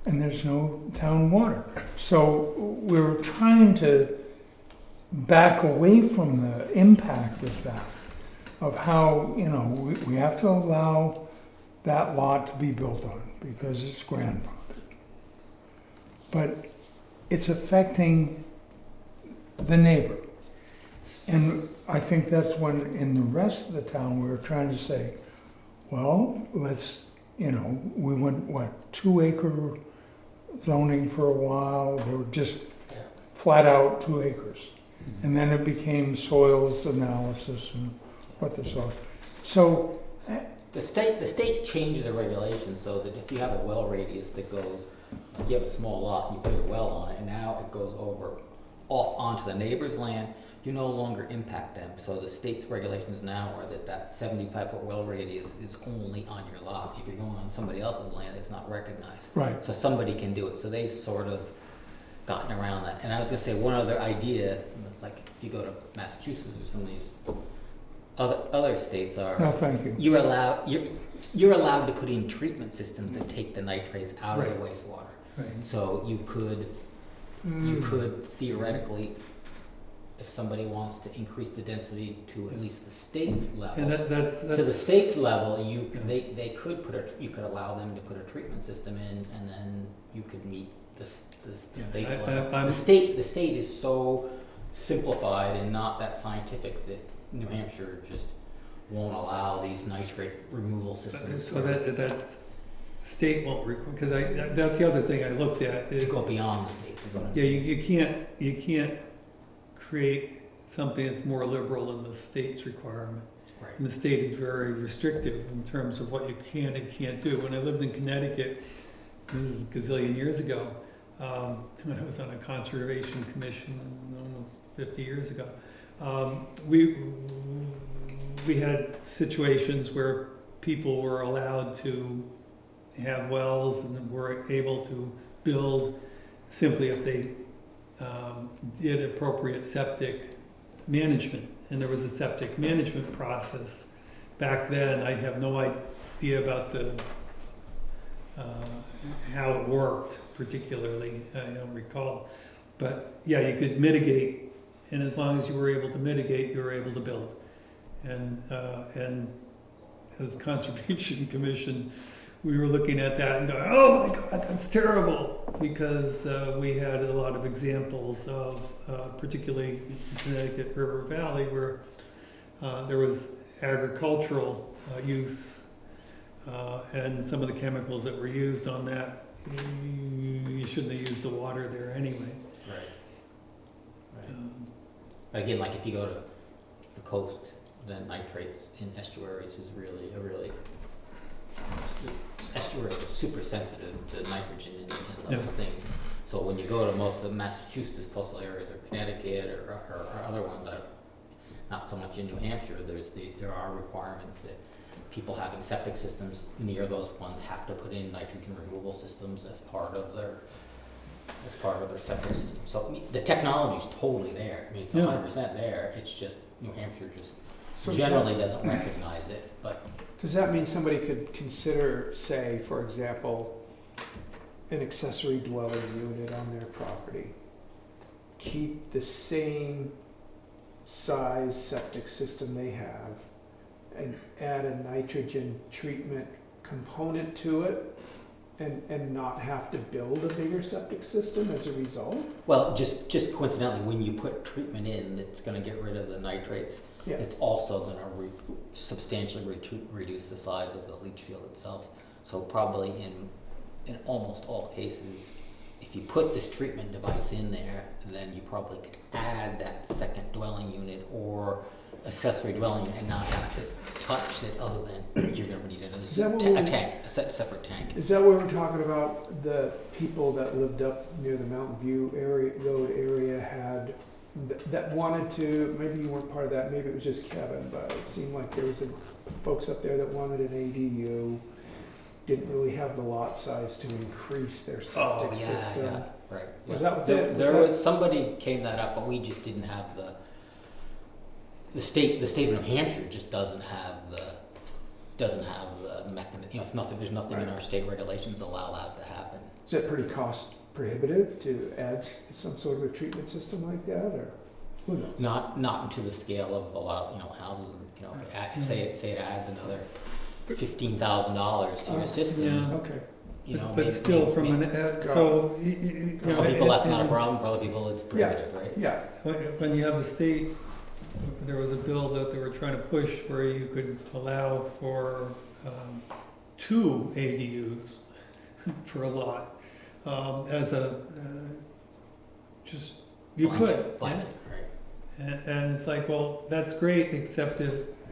and there's no town water. So we were trying to back away from the impact of that, of how, you know, we have to allow that lot to be built on because it's grandfathered. But it's affecting the neighbor. And I think that's when in the rest of the town, we were trying to say, well, let's, you know, we went, 2-acre zoning for a while. They were just flat out 2 acres. And then it became soils analysis and what the soil. So The state changes the regulations so that if you have a well radius that goes, if you have a small lot, you put a well on it, and now it goes off onto the neighbor's land, you no longer impact them. So the state's regulations now are that 75-foot well radius is only on your lot. If you're going on somebody else's land, it's not recognized. right. So somebody can do it. So they've sort of gotten around that. And I was gonna say one other idea, like if you go to Massachusetts or some of these other states are, No, thank you. you're allowed to put in treatment systems that take the nitrates out of the wastewater. Right. So you could theoretically, if somebody wants to increase the density to at least the state's level, And that's to the state's level, they could you could allow them to put a treatment system in, and then you could meet the Yeah, state's I- level. I'm- The state is so simplified and not that scientific that New Hampshire just won't allow these nitrate removal systems So that state won't require, because that's the other thing I looked at. to go beyond the state. is what I'm Yeah, saying. you can't create something that's more liberal than the state's requirement. Right. And the state is very restrictive in terms of what you can and can't do. When I lived in Connecticut, this is a gazillion years ago, when I was on a conservation commission almost 50 years ago, we had situations where people were allowed to have wells and were able to build simply if they did appropriate septic management. And there was a septic management process back then. I have no idea about how it worked particularly. I don't recall. But yeah, you could mitigate, and as long as you were able to mitigate, you were able to build. And as Conservation Commission, we were looking at that and going, oh my God, that's terrible. Because we had a lot of examples of, particularly in Connecticut River Valley, where there was agricultural use and some of the chemicals that were used on that, you shouldn't have used the water there anyway. Right. But again, like if you go to the coast, then nitrates in estuaries is really estuaries are super sensitive to nitrogen and other Yeah. things. So when you go to most of the Massachusetts coastal areas or Connecticut or other ones that are not so much in New Hampshire, there are requirements that people having septic systems near those ones have to put in nitrogen removal systems as part of their septic system. So I mean, the technology's totally there. I mean, it's Yeah. 100% there. It's just New Hampshire just So generally doesn't recognize it, but does that mean somebody could consider, say, for example, an accessory dwelling unit on their property? Keep the same size septic system they have and add a nitrogen treatment component to it and not have to build a bigger septic system as a result? well, just coincidentally, when you put treatment in, it's going to get rid of the nitrates. Yeah. It's also going to substantially reduce the size of the leach field itself. So probably in almost all cases, if you put this treatment device in there, then you probably could add that second dwelling unit or accessory dwelling unit and not have to touch it, other than you're going to need Is that what a we- tank, a separate tank. Is that what we're talking about? The people that lived up near the Mountain View area, road area had, that wanted to, maybe you weren't part of that, maybe it was just Kevin, but it seemed like there was folks up there that wanted an ADU, didn't really have the lot size to increase their septic system. Yeah, right. Was yeah. that what there that- was somebody came that up, but we just didn't have the state of New Hampshire just doesn't have the mechanism. You know, it's nothing. There's nothing in Right. our state regulations allow that to happen. Is it pretty cost prohibitive to add some sort of a treatment system like that, or who knows? Not to the scale of a lot of houses. You know, say it adds another $15,000 to your system. Yeah. Okay. You know, But still, from an, so, you for know, some people that's not a and problem. For other people, it's prohibitive, right? Yeah, when you have the state, there was a bill that they were trying to push where you could allow for 2 ADUs for a lot, as a, just, you could. Blanket, right? And it's like, well, that's great, except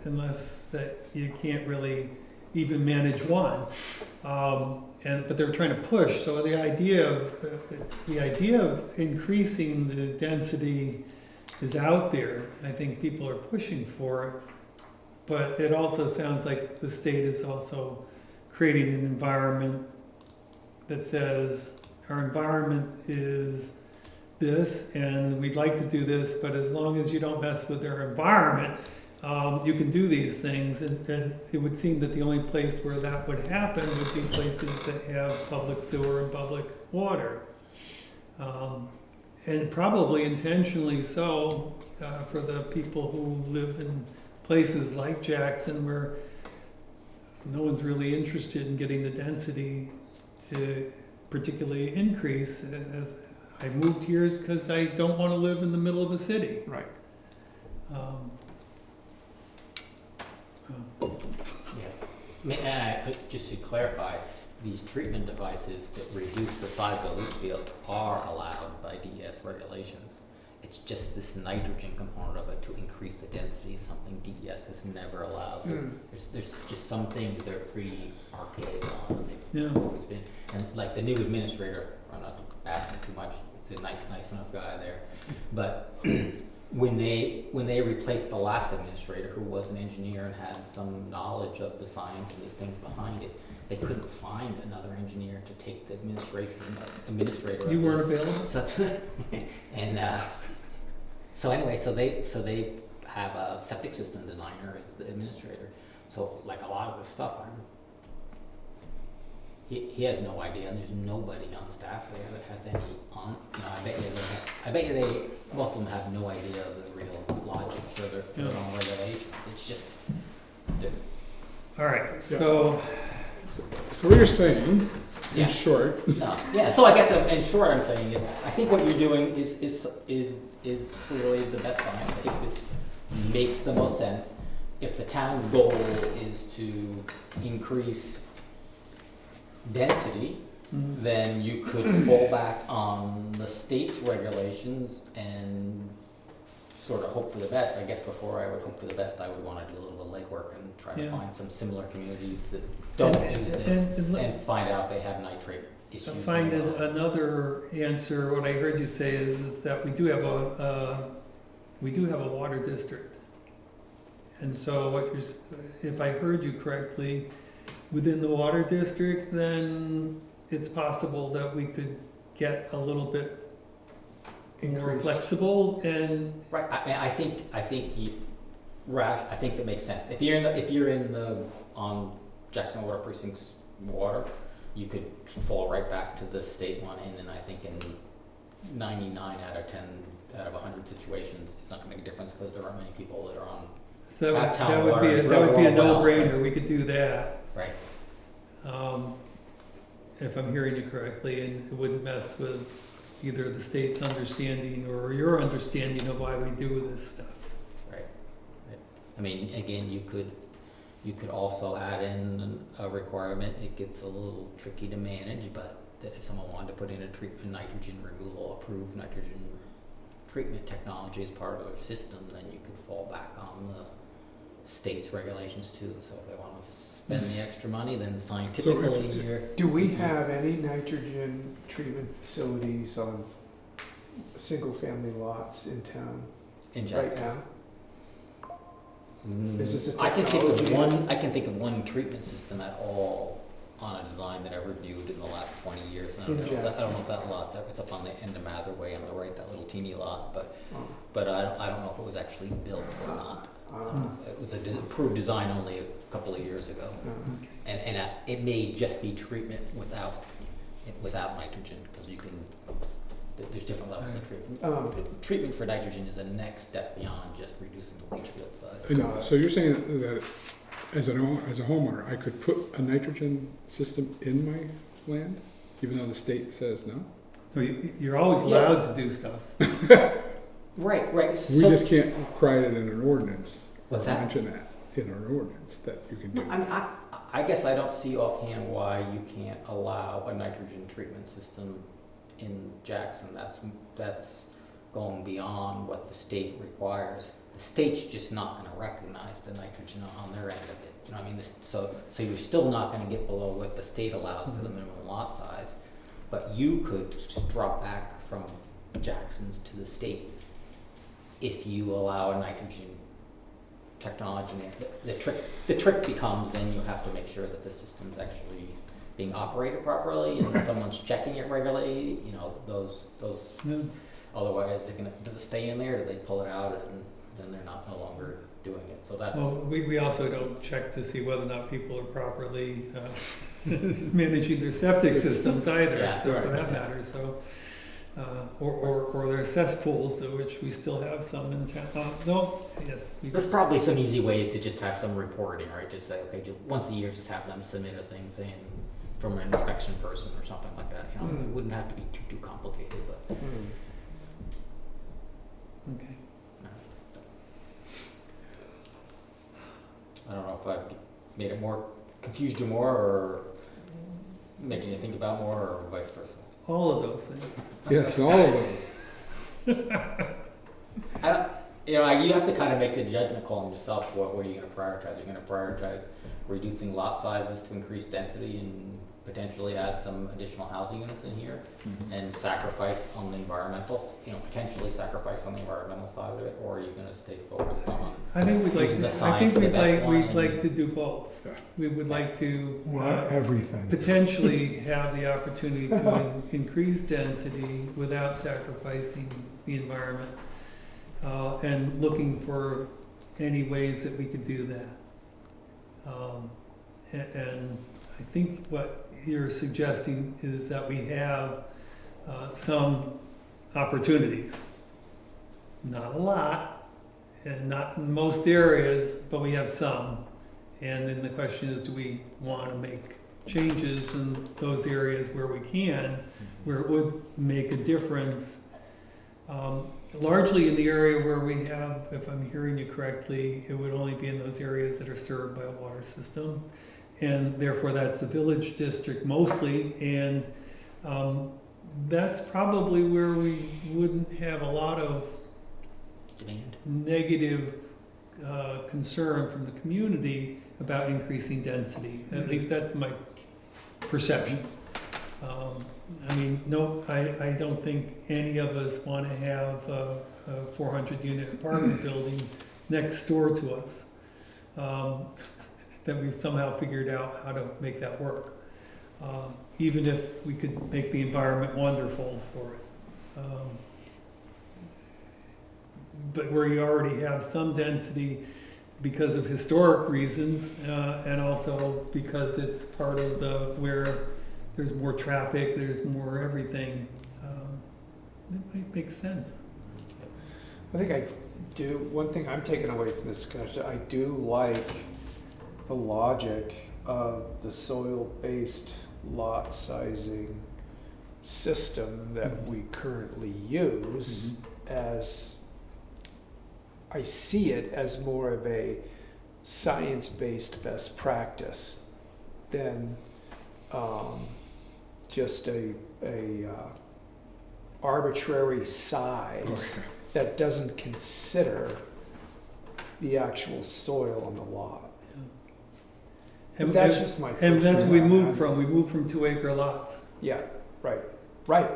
unless that you can't really even manage one. But they're trying to push, so the idea of increasing the density is out there. I think people are pushing for it, but it also sounds like the state is also creating an environment that says our environment is this, and we'd like to do this, but as long as you don't mess with our environment, you can do these things. And it would seem that the only place where that would happen would be places that have public sewer and public water. And probably intentionally so, for the people who live in places like Jackson where no one's really interested in getting the density to particularly increase. As I moved here because I don't want to live in the middle of a city. right. Just to clarify, these treatment devices that reduce the size of the leach field are allowed by DES regulations. It's just this nitrogen component of it to increase the density, something DES has never allowed. So there's just some things that are pretty archaic on, and Yeah. they've always been. And like the new administrator, I'm not asking too much, he's a nice enough guy there, but when they replaced the last administrator, who was an engineer and had some knowledge of the science and the things behind it, they couldn't find another engineer to take the administrator. You of weren't this. available? So, and so anyway, so they have a septic system designer as the administrator. So like a lot of this stuff, he has no idea, and there's nobody on staff there that has any on. You know, I bet you they most of them have no idea of the real logic for their own regulations. It's just All right, so So what you're saying, Yeah. in short, yeah. So I guess in short, I'm saying is I think what you're doing is clearly the best science. I think this makes the most sense. If the town's goal is to increase density, then you could fall back on the state's regulations and sort of hope for the best. I guess before I would hope for the best, I would want to do a little bit of legwork and try to Yeah. find some similar communities that don't use this and and find out they have nitrate issues. I as find well. another answer, what I heard you say is that we do have a water district. And so if I heard you correctly, within the water district, then it's possible that we could get a little bit more Increase. flexible and, Right. I think I think that makes sense. If you're in the, on Jackson Water Precinct's water, you could fall right back to the state one, and I think in 99 out of 10 out of 100 situations, it's not gonna make a difference because there aren't many people that are on, So Have town that would water be, and that would be a throw it all no-brainer, we could do that. right? If I'm hearing you correctly, and it wouldn't mess with either the state's understanding or your understanding of why we do this stuff. Right. I mean, again, you could also add in a requirement. It gets a little tricky to manage, but that if someone wanted to put in a nitrogen removal, approved nitrogen treatment technology as part of their system, then you could fall back on the state's regulations too. So if they want to spend the extra money, then scientifically you're. Do we have any nitrogen treatment facilities on single-family lots in town in right Jackson. now? Is this a I can think of technology? I can think of one treatment system at all on a design that I reviewed in the last 20 years. And I don't know if that lot's it's up on the end of Mather Way on the right, that little teeny lot, but Oh. I don't know if it was actually built or not. Uh, It was approved design only a couple of years ago, and it may just be treatment without nitrogen, because you can. There's different levels of treatment. Treatment for nitrogen is a next step beyond just reducing the leach field size. And so you're saying that as a homeowner, I could put a nitrogen system in my land, even though the state says no? So you're always allowed to do stuff. Right. We So, just can't write it in an ordinance. What's or that? Mention that in an ordinance that you can do. I guess I don't see offhand why you can't allow a nitrogen treatment system in Jackson. That's going beyond what the state requires. The state's just not going to recognize the nitrogen on their end of it. You know what I mean? So you're still not going to get below what the state allows for the minimum lot size, but you could just drop back from Jackson's to the states if you allow a nitrogen technology. The trick becomes then you have to make sure that the system's actually being operated properly and someone's checking it regularly. You know, those. Yeah. Otherwise, does it stay in there? Do they pull it out and then they're no longer doing it? So that's. Well, we also don't check to see whether or not people are properly managing their septic systems either, Yeah, so for right. that matter, so. Or their cesspools, which we still have some in town. Yes. There's probably some easy ways to just have some reporting, right? Just say, okay, once a year, just have them submit a thing saying from an inspection person or something like that. You know, it wouldn't have to be too complicated, but. Okay. So. I don't know if I've made it more, confused you more, or making you think about more, or vice versa. All of those things. Yes, all of those. You have to kind of make the judgment call on yourself. What are you going to prioritize? You're going to prioritize reducing lot sizes to increase density and potentially add some additional housing units in here, and sacrifice on the environmental, potentially sacrifice on the environmental side of it, or are you going to stay focused on? I think we'd like. Using the I think science, the we'd best like. We'd one. like to do both. Yeah. We would like to Everything. potentially have the opportunity to increase density without sacrificing the environment, and looking for any ways that we could do that. And I think what you're suggesting is that we have some opportunities. Not a lot, and not in most areas, but we have some. And then the question is, do we want to make changes in those areas where we can, where it would make a difference? Largely in the area where we have, if I'm hearing you correctly, it would only be in those areas that are served by a water system. And therefore that's the village district mostly, and that's probably where we wouldn't have a lot of Demand. negative concern from the community about increasing density. At least that's my perception. I don't think any of us want to have a 400-unit apartment building next door to us. That we've somehow figured out how to make that work. Even if we could make the environment wonderful for it. But where you already have some density, because of historic reasons, and also because it's part of where there's more traffic, there's more everything. It might make sense. I think one thing I'm taking away from this discussion, I do like the logic of the soil-based lot sizing system that we currently use, as I see it as more of a science-based best practice than just a arbitrary size that doesn't consider the actual soil on the lot. And That's just my and that's what we personal- moved from. We moved from 2-acre lots. Yeah, right, I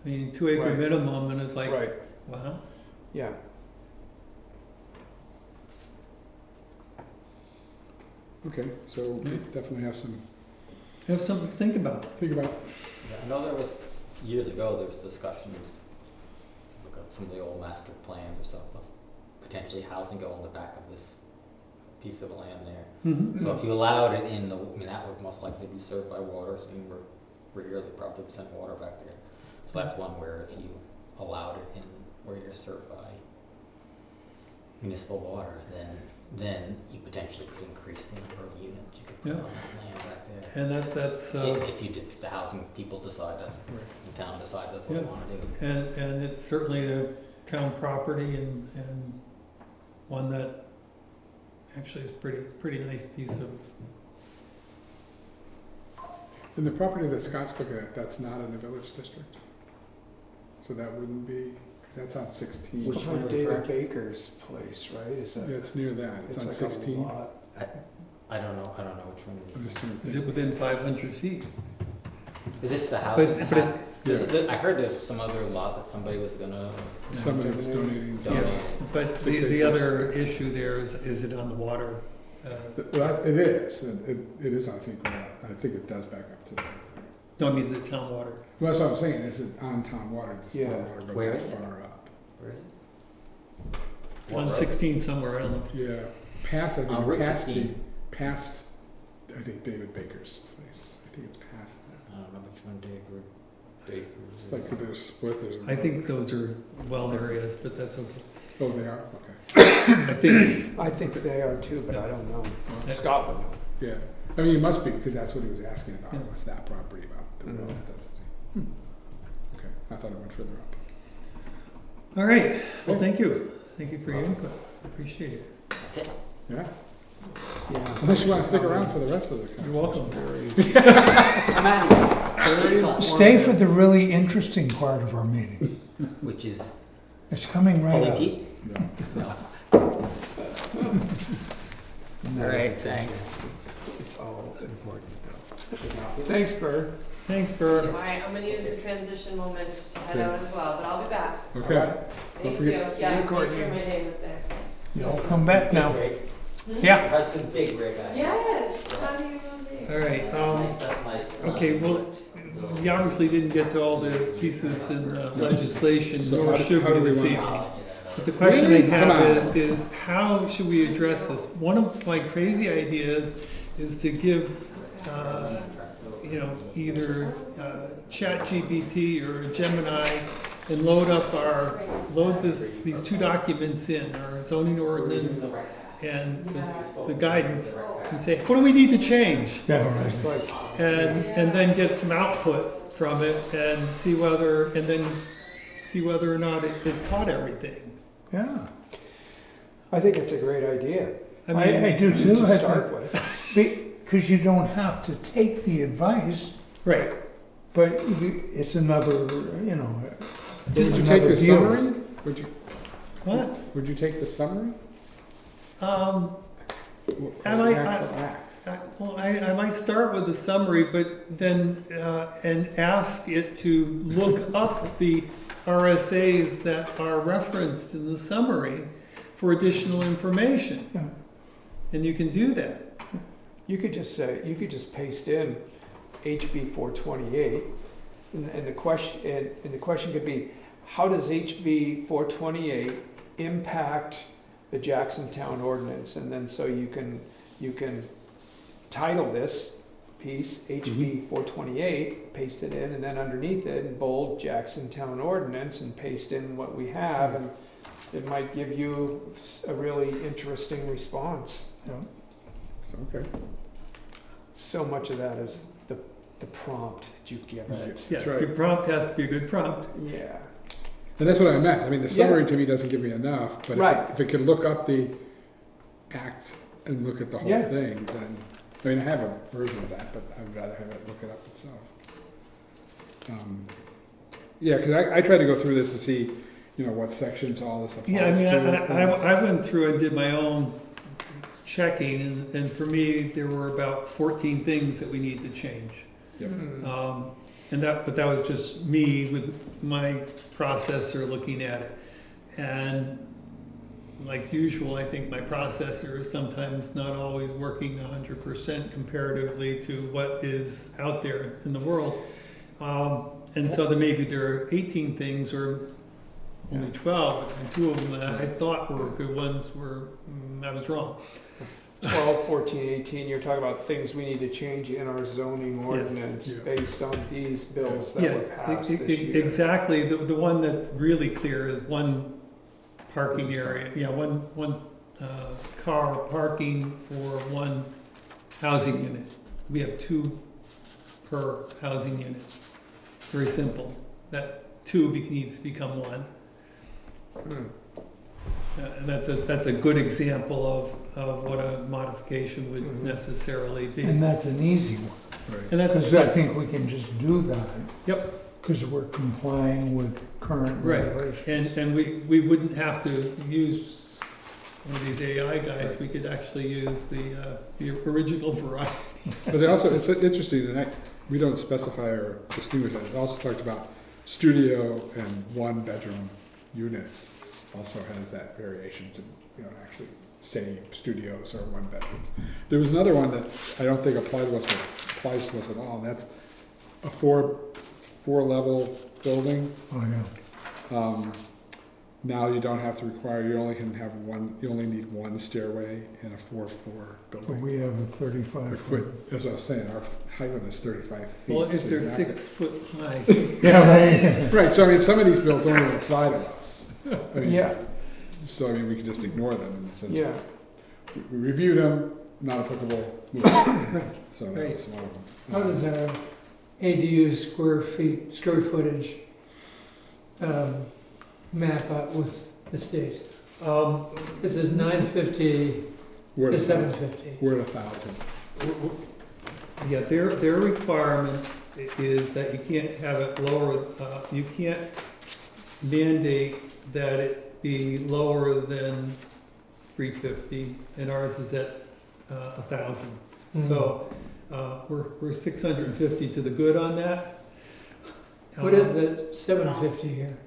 mean, 2-acre Right. minimum, and it's like, right, wow. yeah. Okay, so we definitely have some, Have something to think about. think about. Yeah, I know there was, years ago, there was discussions, look at some of the old master plans or stuff, of potentially housing go on the back of this piece of land there. Mhm. So if you allowed it in the, I mean, that would most likely be served by water, so you were regularly probably send water back there. So that's one where if you allowed it in where you're served by municipal water, then you potentially could increase the number of units you could put Yeah. on that land back there. And that's If the housing people decide that, the town decides that's what they Yeah. wanna do. and it's certainly a town property and one that actually is pretty nice piece of. And the property that Scott's looking at, that's not in the village district? So that wouldn't be, 'cause that's on 16. Which one, David Baker's place, right? Is that? Yeah, it's near that, it's on like a 16. lot. I don't know which one. I'm just trying to Is it think. within 500 feet? Is this the But house? it's, but it's, I heard there's some other lot that somebody was gonna Somebody was donating. Yeah. donate. but 6 the acres. other issue there is it on the water? Well, it is, it is, I think it does back up to that. No, it means it's town water. Well, that's what I'm saying, is it on town water, does Yeah. town water go Where that is it? far up? Where is it? On What road? 16 somewhere, I don't know. Yeah, past, I On think, Route past 16. past, I think David Baker's place, I think it's past that. I don't know which one Dave or Dave. It's like there's split, there's. I think those are well areas, but that's okay. Oh, they are, okay, I think, I think they are too, but I don't know. Yeah. Scott would know. yeah, I mean, it must be, because that's what he was asking about, Yeah. was that property about the Mhm. road stuff. Okay, I thought it went further up. all right, well, Okay. thank you. Thank you for your input. Appreciate it. That's it. Yeah, Yeah. unless you wanna stick around for the rest of the You're conversation. welcome. I'm out of Stay for the really interesting part of our meeting. Which is It's coming right pulling up. teeth? No. No. All right, thanks. It's all important though. Thanks, Bird. Thanks, All Bert. right, I'm gonna use the transition moment to head Okay. out as well, but I'll be back. Okay, Thank you. forget- See Yeah, you, make sure Courtney. my name is there. You'll come back now. Hmm? Yeah. Husband's big rig. Yes, how do you know me? All right, That's nice. okay, well, we obviously didn't get to all the pieces in legislation, So nor how do- should how do we we this wanna- evening. But the question I Really? Come have on. is how should we address this? One of my crazy ideas is to give, either ChatGPT or Gemini and load these two documents in, our zoning ordinance and the guidance, and say, what do we need to change? Yeah, right. It's like, And then get some output from it and see whether or not it caught everything. Yeah. I think it's a great idea I mean, I do too. to start with. Because you don't have to take the advice, right. but it's another, Did it's you take another the view. summary? What? Would you take the summary? Um, Or I the might- actual act? I might start with a summary, but then and ask it to look up the RSAs that are referenced in the summary for additional information. Yeah. And you can do that. You could just paste in HB 428, and the question could be, how does HB 428 impact the Jacksontown ordinance, and then so you can title this piece HB 428, paste it in, and then underneath it in bold Jacksontown ordinance, and paste in what we have, and it might give you a really interesting response. So, okay. So much of that is the prompt that you give it. Yes, That's right. your prompt has to be a good prompt. Yeah. And that's what I meant. I mean, the Yeah. summary to me doesn't give me enough, but Right. if it could look up the act and look at the whole Yeah. thing, then, I mean, I have a version of that, but I would rather have it look it up itself. Yeah, because I tried to go through this to see, what sections all this applies Yeah, I mean, to. I went through and did my own checking, and for me, there were about 14 things that we need to change. Yep. Hmm. But that was just me with my processor looking at it. And like usual, I think my processor is sometimes not always working 100% comparatively to what is out there in the world. And so maybe there are 18 things or only 12, and 2 of them that I thought were good ones I was wrong. 12, 14, 18, you're talking about things we need to change in our zoning ordinance Yeah. based on these bills that Yeah, were passed this year. exactly. The one that's really clear is one parking area, one car parking for one housing unit. We have 2 per housing unit. Very simple. That 2 needs to become 1. And that's a good example of what a modification would Mhm. necessarily be. And that's an easy one, Right. And that's, because I think we can just do that. Yep. Because we're complying with current Right. regulations. and we wouldn't have to use one of these AI guys. We could actually use the original variety. But they also, it's interesting, and we don't specify or distinguish it. It also talked about studio and 1-bedroom units. Also has that variation to, actually say studios or 1 bedroom. There was another one that I don't think applies to us at all, and that's a four-level building. Oh, yeah. Now you don't have to require, you only need 1 stairway in a 4-floor But building. we have a 35 foot. As I was saying, our height limit is 35 feet. Well, if so they're you're not gonna- 6 foot high. Yeah, right. Right, so I mean, some of these bills don't even apply to us. I mean, Yeah, So I mean, we can just ignore them in the sense yeah. that we reviewed them, not applicable, move on. So that Right. was one of them. How does our ADU square footage map up with the state? This is 950 We're to at 750. We're at 1,000. Yeah, their requirement is that you can't have it lower, you can't mandate that it be lower than 350, and ours is at 1,000. So we're 650 to the good on that. What is the 750 here?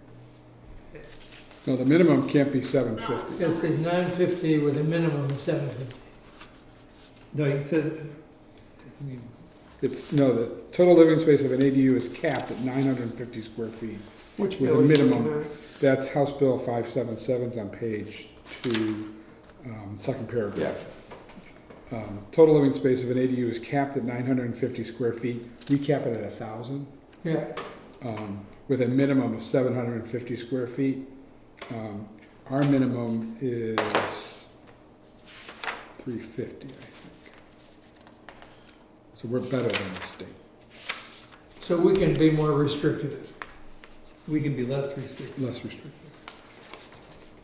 No, the minimum can't be 750. It says 950 with a minimum of 750. No, he said, The total living space of an ADU is capped at 950 square feet. Which With a bill are you minimum. looking at? That's House Bill 577 on page 2, second paragraph. Total living space of an ADU is capped at 950 square feet. We cap it at 1,000, Yeah, with a minimum of 750 square feet. Our minimum is 350, I think. So we're better than the state. so we can be more restrictive. we can be less restrictive. Less restrictive.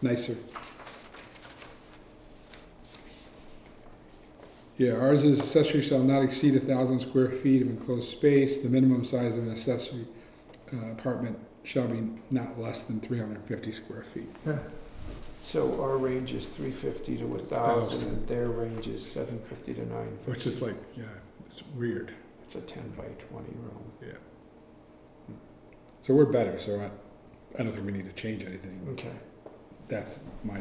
Nicer. Yeah, ours is accessory shall not exceed 1,000 square feet of enclosed space. The minimum size of an accessory apartment shall be not less than 350 square feet. So our range is 350 to 1,000, and their range is 750 to 950. Which is like, yeah, it's weird. It's a 10 by 20 room. So we're better, so I don't think we need to change anything. Okay, That's my,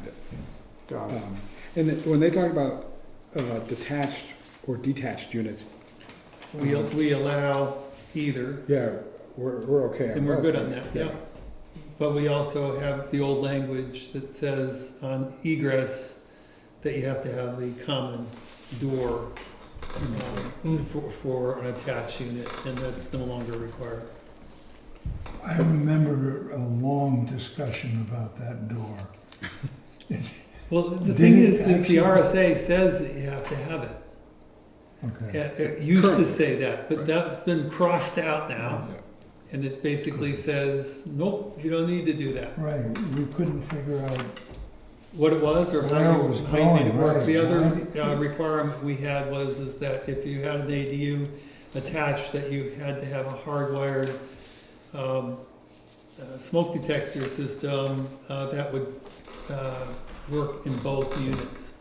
got it. and when they talk about detached or detached units, We allow either, yeah, we're okay. and we're good on that, yeah. but we also have the old language that says on egress that you have to have the common door for an attached unit, and that's no longer required. I remember a long discussion about that door. Well, the Didn't thing it is the actually- RSA says that you have to have it. Okay. It used to Currently. say that, but Right. that's been crossed out now, Yeah. and it basically says, nope, you don't need to do that. Right, we couldn't figure out, What it was, or Where how it you was how you made it going, work. right. The other requirement we had is that if you had an ADU attached, that you had to have a hardwired smoke detector system that would work in both units.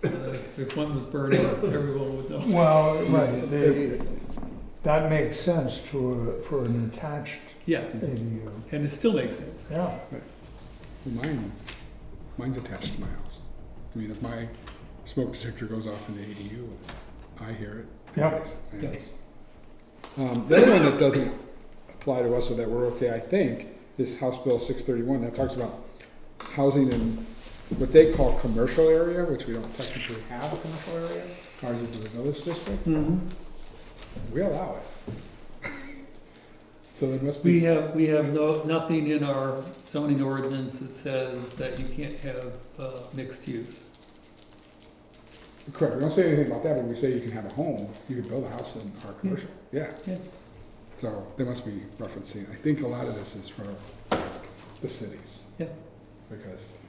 So that if one was burning, everyone would know. well, right, that makes sense for an attached Yeah, ADU. and it still makes sense. Yeah, Well, mine's attached to my house. I mean, if my smoke detector goes off in the ADU, I hear it. Yeah. anyways. The other one that doesn't apply to us, or that we're okay, I think, is House Bill 631. That talks about housing in what they call commercial area, which we don't technically have a commercial area. Ours is the village district. We allow it. So there must be. We have nothing in our zoning ordinance that says that you can't have mixed use. Correct, we don't say anything about that, but we say you can have a home, you can build a house in our commercial, yeah. Yeah. So they must be referencing, I think a lot of this is for the cities. Yeah. Because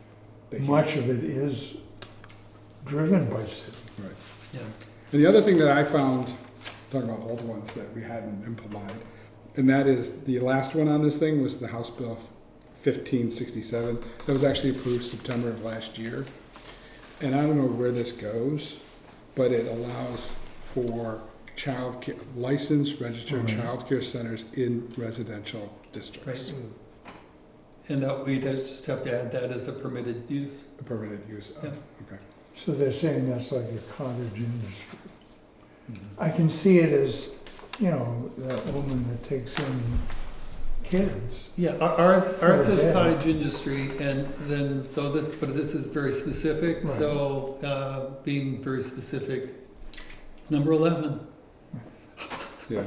they. much of it is driven by city. Right. Yeah. And the other thing that I found, talking about old ones that we hadn't implemented, and that is, the last one on this thing was the House Bill 1567. That was actually approved September of last year. And I don't know where this goes, but it allows for licensed, registered Right. childcare centers in residential districts. Right. And that we just have to add that as a permitted use. A permitted use of, Yeah. okay. So they're saying that's like a cottage industry. Mhm. I can see it as, that woman that takes in kids. Yeah, ours says Yeah. cottage industry, and then, but this is very specific, Right. so, being very specific, it's number 11. Yeah,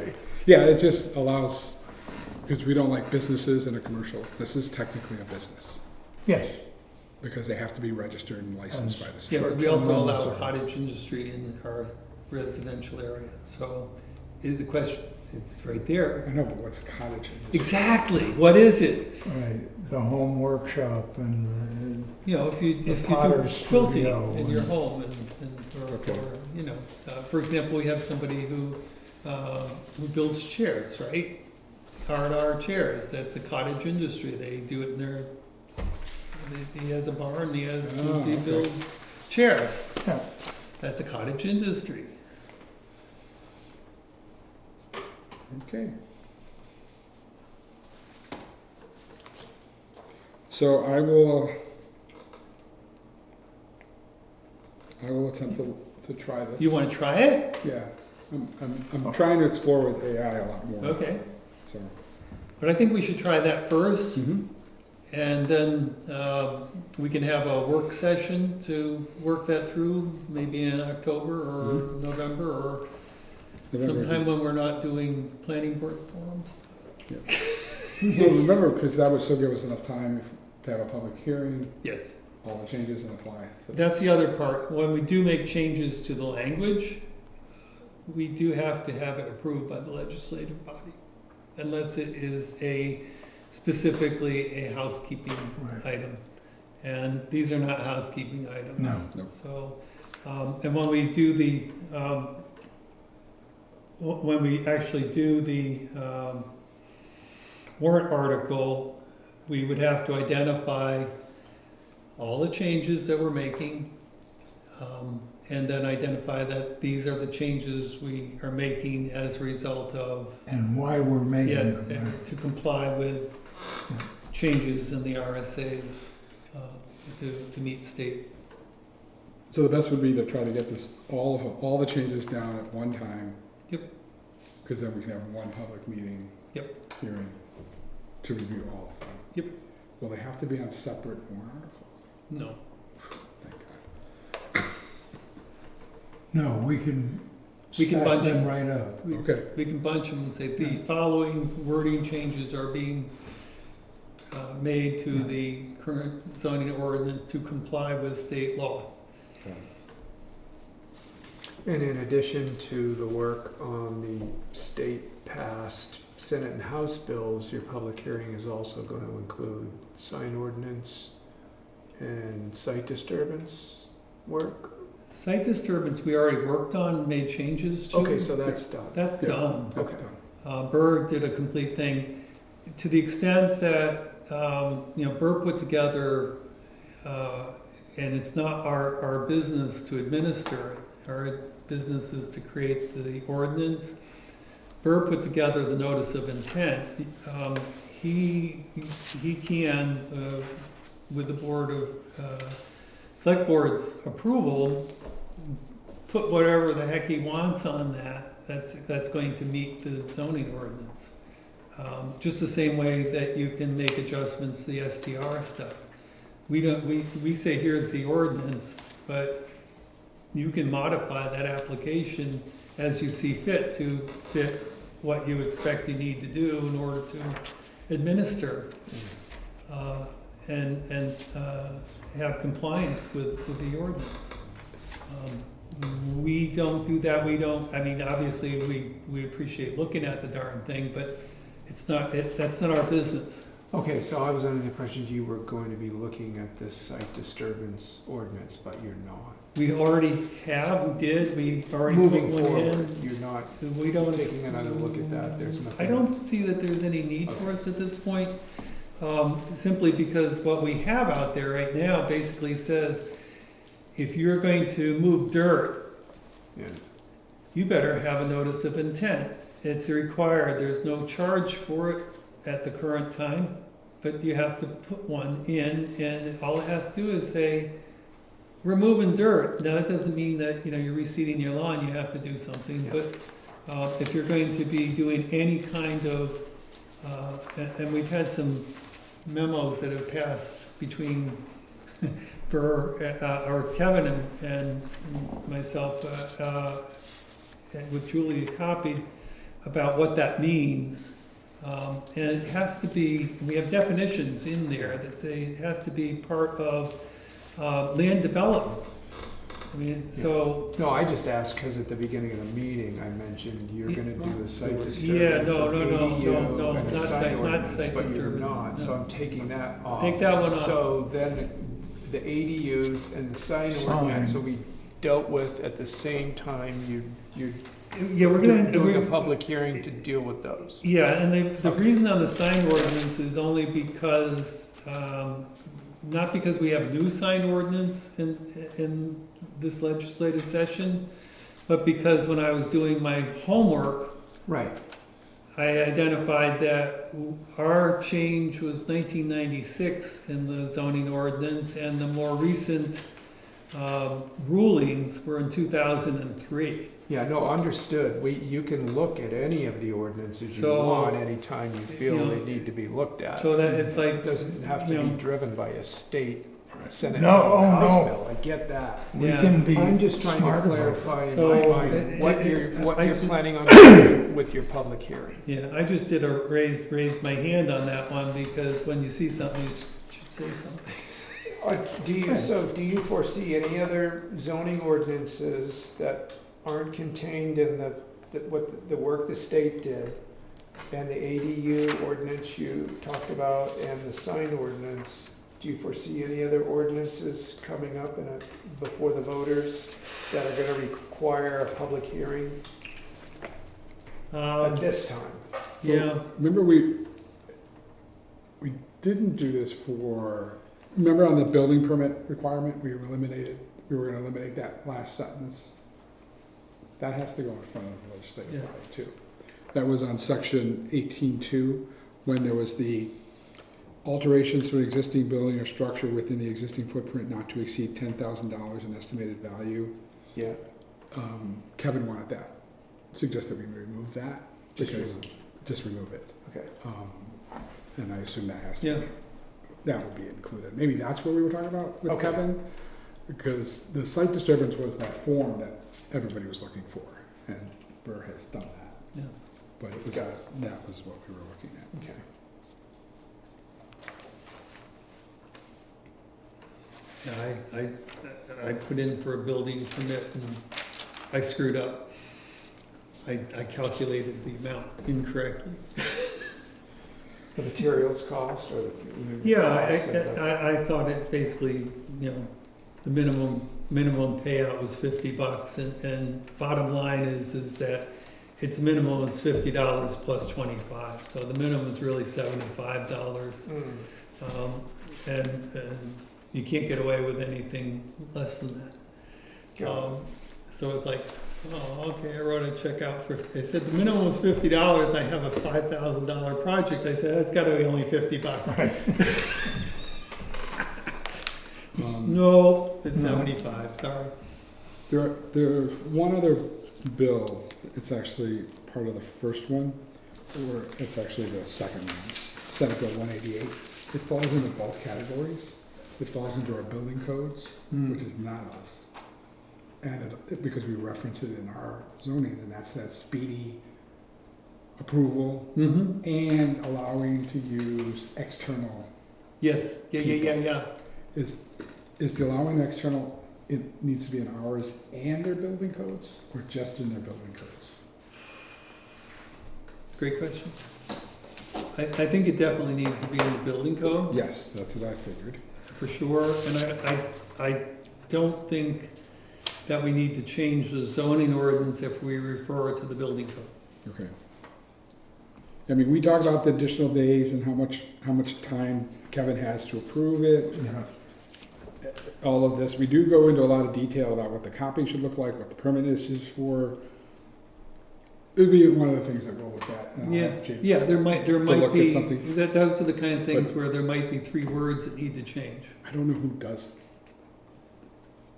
yeah, it just allows, because we don't like businesses in a commercial, this is technically a business, Yes. because they have to be registered and licensed by the Yeah, state. but we also Short-term allow rentals are- cottage industry in our residential area, so the question, it's right there. I know, but what's cottage industry? Exactly, what is it? Right, the home workshop and, You know, if you do potter's quilting studio in your and- home Okay. or, for example, we have somebody who builds chairs, right? R&R chairs, that's a cottage industry, they do it in their, he has a barn, he Oh, okay. builds chairs. Yeah. That's a cottage industry. Okay. So I will attempt to try this. You wanna try it? Yeah, I'm trying to explore with AI a lot more. Okay, So. but I think we should try that first. Mhm. And then we can have a work session to work that through, maybe in October or Mhm. November or November. sometime when we're not doing planning board forums. Well, remember, because that would still give us enough time to have a public hearing, Yes, all the changes and apply. that's the other part. When we do make changes to the language, we do have to have it approved by the legislative body, unless it is specifically a housekeeping right. item. And these are not housekeeping items. No. No. So, and when we do when we actually do the warrant article, we would have to identify all the changes that we're making, and then identify that these are the changes we are making as a result of, And why we're making yes, them. right. to comply with changes in the RSA's to meet state. So the best would be to try to get this, all the changes down at one time. Yep. Because then we can have one public meeting. Yep. Hearing to review all of them. Yep. Will they have to be on separate warrant articles? No. Thank God. No, we can We can stack bunch them them. right up. Okay. We can bunch them and say the following wording changes are being made to the current zoning ordinance to comply with state law. And in addition to the work on the state passed Senate and House bills, your public hearing is also going to include sign ordinance and site disturbance work. Site disturbance, we already worked on, made changes to. Okay, so that's done. That's Yeah. done. That's Okay. done. Burr did a complete thing. To the extent that, Burr put together, and it's not our business to administer it, our business is to create the ordinance. Burr put together the notice of intent. He can, with the board of, select board's approval, put whatever the heck he wants on that's going to meet the zoning ordinance. Just the same way that you can make adjustments to the STR stuff. We say, here's the ordinance, but you can modify that application as you see fit to fit what you expect you need to do in order to administer, and have compliance with the ordinance. We don't do that, obviously, we appreciate looking at the darn thing, but that's not our business. Okay, so I was under the impression you were going to be looking at this site disturbance ordinance, but you're not. We already we already Moving put one forward, in. you're not We don't. taking another look at that, there's nothing. I don't see that there's any need for us at this point, simply because what we have out there right now basically says, if you're going to move dirt, Yeah. you better have a notice of intent. It's required, there's no charge for it at the current time, but you have to put one in, and all it has to do is say, we're moving dirt. Now, that doesn't mean that, you're reseeding your lawn, you have to do something, Yeah. but if you're going to be doing any kind of, and we've had some memos that have passed between or Kevin and myself, and with Julie copied, about what that means. And it has to be, we have definitions in there that say it has to be part of land development. So. No, I just asked because at the beginning of the meeting, I mentioned you're gonna do a site disturbance. Yeah, no, of ADU no, and a not sign site ordinance, ordinance, but you're disturbance, not, so no. I'm taking that off. Take that one off. So then the ADUs and the sign ordinance will be dealt with at the same time you're Yeah, we're gonna. doing a public hearing to deal with those. Yeah, and the reason on the sign ordinance is only because, not because we have a new sign ordinance in this legislative session, but because when I was doing my homework, Right. I identified that our change was 1996 in the zoning ordinance, and the more recent rulings were in 2003. Yeah, no, understood. You can look at any of the ordinances you So, want anytime you feel you know, they need to be looked at. So that it's like, It doesn't have to you be know, driven by a state Senate No, bill or oh, House no. bill. I get that. We Yeah. can be I'm just trying to smart about it. clarify in So, my mind what I you're just- planning on doing with your public hearing. yeah, I just did a raised my hand on that one, because when you see something, you should say something. Do you foresee any other zoning ordinances that aren't contained in the work the state did? And the ADU ordinance you talked about and the sign ordinance, do you foresee any other ordinances coming up before the voters that are gonna require a public hearing at this time? Yeah, Remember we didn't do this remember on the building permit requirement, we were gonna eliminate that last sentence? That has to go in front of the legislative Yeah. body too. That was on section 18.2, when there was the alterations to an existing building or structure within the existing footprint not to exceed $10,000 in estimated value. Yeah. Kevin wanted that, suggested we remove that. Just remove it. Okay. And I assume that has to Yeah. be, that would be included. Maybe that's what we were talking about with Okay. Kevin, because the site disturbance was that form that everybody was looking for, and Burr has done that. Yeah. But it was, Got it. that was what we were looking at. Okay. Yeah, I put in for a building permit and I screwed up. I calculated the amount incorrectly. The materials cost or the? Yeah, cost of the- I thought it basically, you know, the minimum payout was $50, and bottom line is that its minimum is $50 plus 25, so the minimum is really $75. Mm. And you can't get away with anything less than that. So it's like, oh, okay, I wrote a check out for, they said the minimum was $50, I have a $5,000 project, I said, that's gotta be only $50. Right. No, it's No. 75, sorry. There's one other bill, it's actually part of the first one, or it's actually the second one, Senate Bill 188. It falls into both categories. It falls into our building codes, which is not us. And because we reference it in our zoning, and that's that speedy approval Mm-hmm, and allowing to use external. yes, yeah. Is the allowing external, it needs to be in ours and their building codes, or just in their building codes? Great question. I think it definitely needs to be in the building code, Yes, that's what I figured. for sure, and I don't think that we need to change the zoning ordinance if we refer it to the building code. Okay. I mean, we talked about the additional days and how much time Kevin has to approve it, Yeah. all of this. We do go into a lot of detail about what the copy should look like, what the permit is for. It would be one of the things that we'll look at. and I'll have Jake- Yeah, there might look at be, something. those are the kind of things where there might be 3 words that need to change. I don't know who does.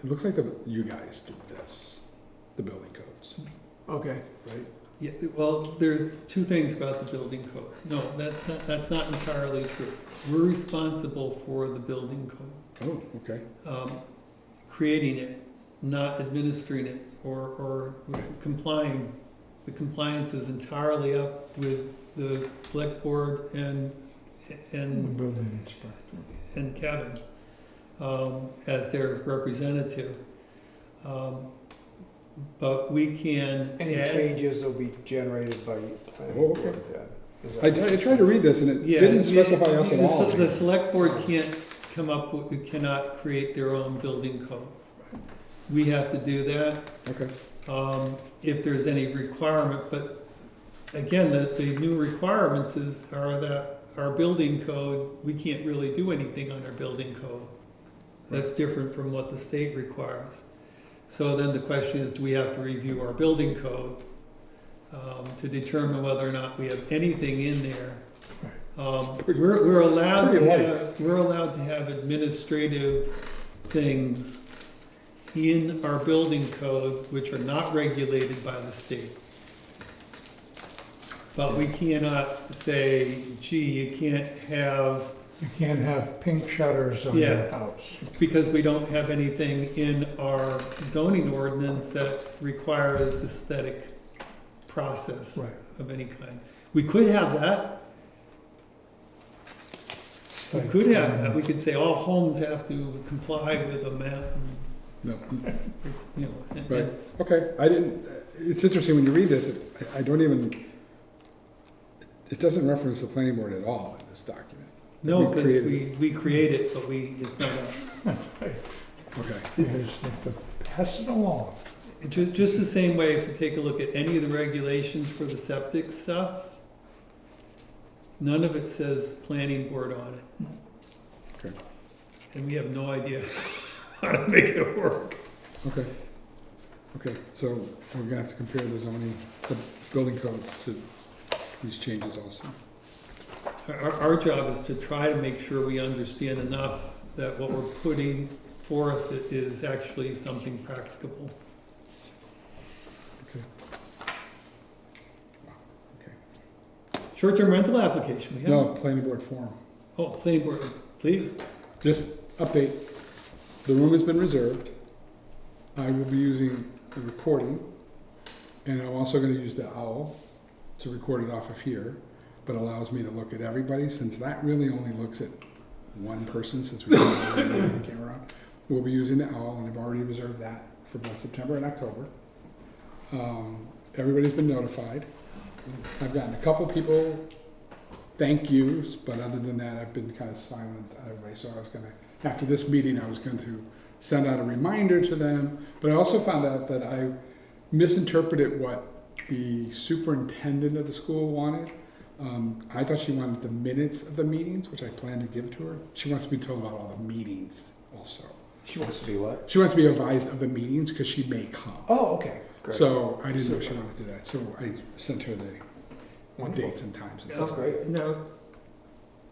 It looks like you guys do this, the building codes, Okay. right? Yeah, well, there's 2 things about the building code. No, that's not entirely true. We're responsible for the building code, Oh, okay. creating it, not administering it or complying. The compliance is entirely up with the select board and Building inspector. and Kevin as their representative. But we can Any add, changes will be generated by planning Oh, board okay. then? Is I that- tried to read this and it yeah, didn't specify us at the- all. The select board can't come up with, cannot create their own building code. We have to do that. Okay, If there's any requirement, but again, the new requirements are that our building code, we can't really do anything on our building code. That's different from what the state requires. So then the question is, do we have to review our building code to determine whether or not we have anything in there? We're allowed pretty to have administrative things in our building code which are not regulated by the state. But we cannot say, gee, you can't have, You can't have pink shutters on your Yeah. house. because we don't have anything in our zoning ordinance that requires aesthetic process Right. of any kind. We could have that. We could have that. We could say all homes have to comply with a map, no, you know. and- right, okay. It's interesting when you read this, I don't even, it doesn't reference the planning board at all in this document. No, We because created we create it, but it's not us. Okay, Because pass it along. Just the same way, if you take a look at any of the regulations for the septic stuff, none of it says planning board on it. Okay. And we have no idea how to make it work. okay. Okay, so we're gonna have to compare the zoning, the building codes to these changes also. Our job is to try to make sure we understand enough that what we're putting forth is actually something practicable. Okay. Wow, okay. Short-term rental application, we have. No, planning board forum. Oh, planning board, please. Just update, the room has been reserved. I will be using the recording, and I'm also gonna use the OWL to record it off of here, but allows me to look at everybody, since that really only looks at one person, since we don't have the camera on. We'll be using the OWL, and I've already reserved that for both September and October. Everybody's been notified. I've gotten a couple people thank yous, but other than that, I've been kind of silent on everybody. So I was gonna, after this meeting, I was going to send out a reminder to them. But I also found out that I misinterpreted what the superintendent of the school wanted. I thought she wanted the minutes of the meetings, which I plan to give to her. She wants to be told about all the meetings also. She wants to be what? She wants to be advised of the meetings because she may come. Oh, okay, great. So I didn't know she wanted to do that. So I sent her the Wonderful. dates and times and Sounds stuff. great. No,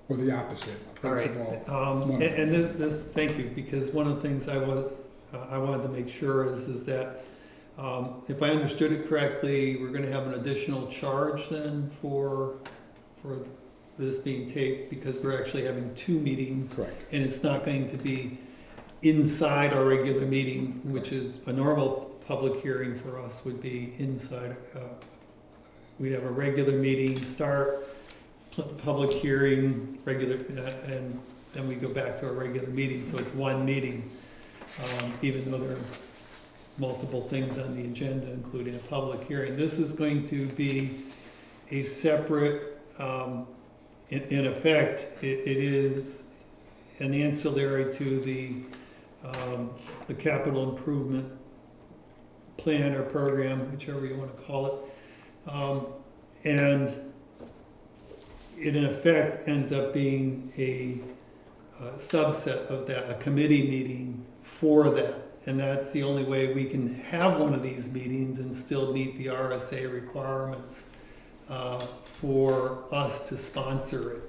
Or the opposite. all right. Principal. And this, thank you, because one of the things I wanted to make sure is that, if I understood it correctly, we're gonna have an additional charge then for this being taped, because we're actually having two meetings, Correct. and it's not going to be inside our regular meeting, which is a normal public hearing for us would be inside. We'd have a regular meeting, start, public hearing, regular, and then we go back to our regular meeting, so it's one meeting, even though there are multiple things on the agenda, including a public hearing. This is going to be a separate, in effect, it is an ancillary to the capital improvement plan or program, whichever you want to call it. And it in effect ends up being a subset of that, a committee meeting for that. And that's the only way we can have one of these meetings and still meet the RSA requirements for us to sponsor it.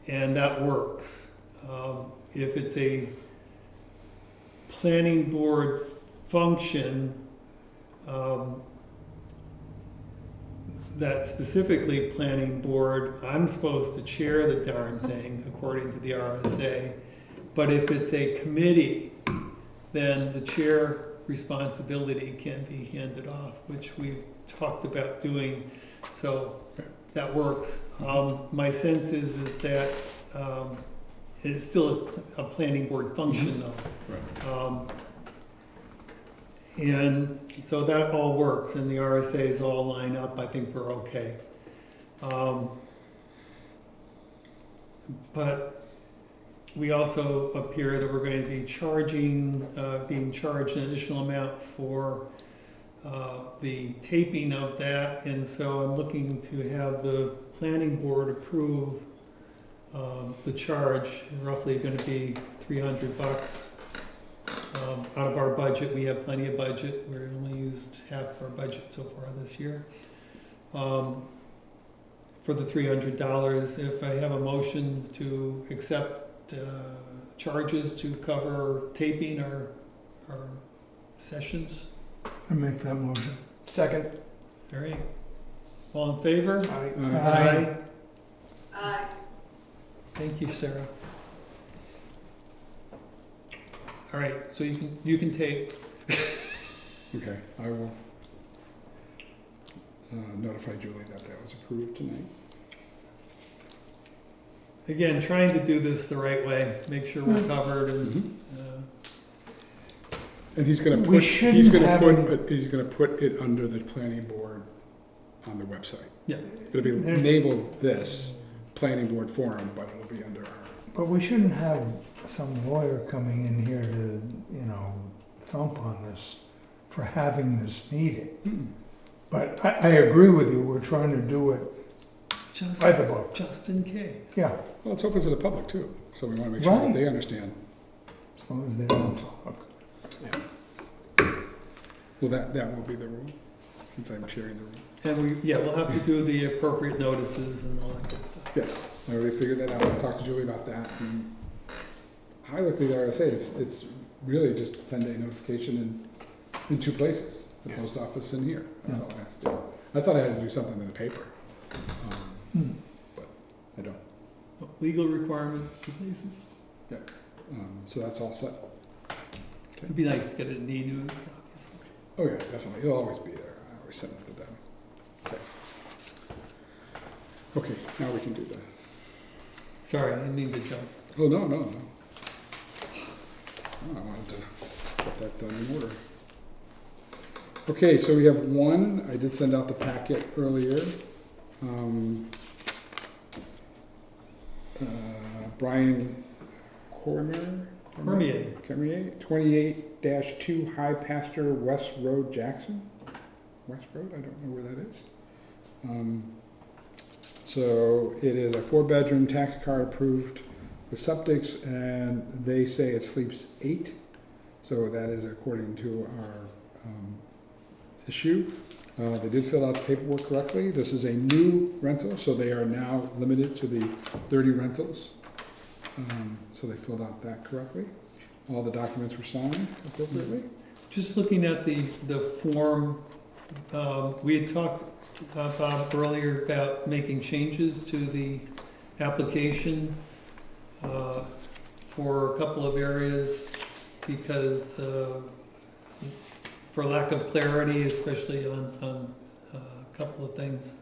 And that works. If it's a planning board function, that specifically planning board, I'm supposed to chair the darn thing according to the RSA. But if it's a committee, then the chair responsibility can be handed off, which we've talked about doing. So that works. My sense is that it's still a planning board function though. And so that all works, and the RSA's all line up. I think we're okay. But we also appear that we're going to be being charged an additional amount for the taping of that, and so I'm looking to have the planning board approve the charge. Roughly going to be $300. Out of our budget, we have plenty of budget. We've only used half of our budget so far this year. For the $300, if I have a motion to accept charges to cover taping our sessions. I make that motion. Second. All right. All in favor? Aye. Aye. Aye. Thank you, Sarah. All right, so you can tape. Okay, I will notify Julie that that was approved tonight. Again, trying to do this the right way, make sure we're covered and, And he's gonna We put, shouldn't he's gonna have put, any- he's gonna put it under the planning board on the website. Yeah. It'll be There- labeled this, planning board forum, but it'll be under our, But we shouldn't have some lawyer coming in here to, thump on us for having this meeting. But I agree with you, we're trying to do it just, by the book. just in case. Yeah, well, it's open to the public too, so we wanna make sure that Right. they understand. as long as they don't talk. Well, that will be the rule, since I'm chairing the room. And we'll have to do the appropriate notices and all that good stuff. Yes, I already figured that out. I talked to Julie about that. And I looked at the RSA, it's really just 10-day notification in two places, the post office and here. That's all I have to do. I thought I had to do something in the paper. But I don't. Legal requirements to places. So that's all set. It'd be nice to get it in e-news, obviously. Oh yeah, definitely. It'll always be there. I always send it to them. Okay. Okay, now we can do that. Sorry, I didn't mean to jump. Oh, no. Oh, I wanted to get that done in order. Okay, so we have one. I did send out the packet earlier. Brian Cormier, 28-2 High Pasture West Road, Jackson. West Road, I don't know where that is. So it is a 4-bedroom tax card approved with septics, and they say it sleeps 8. So that is according to our issue. They did fill out the paperwork correctly. This is a new rental, so they are now limited to the 30 rentals. So they filled out that correctly. All the documents were signed appropriately. Just looking at the form, we had talked, Bob, earlier about making changes to the application for a couple of areas because for lack of clarity, especially on a couple of things.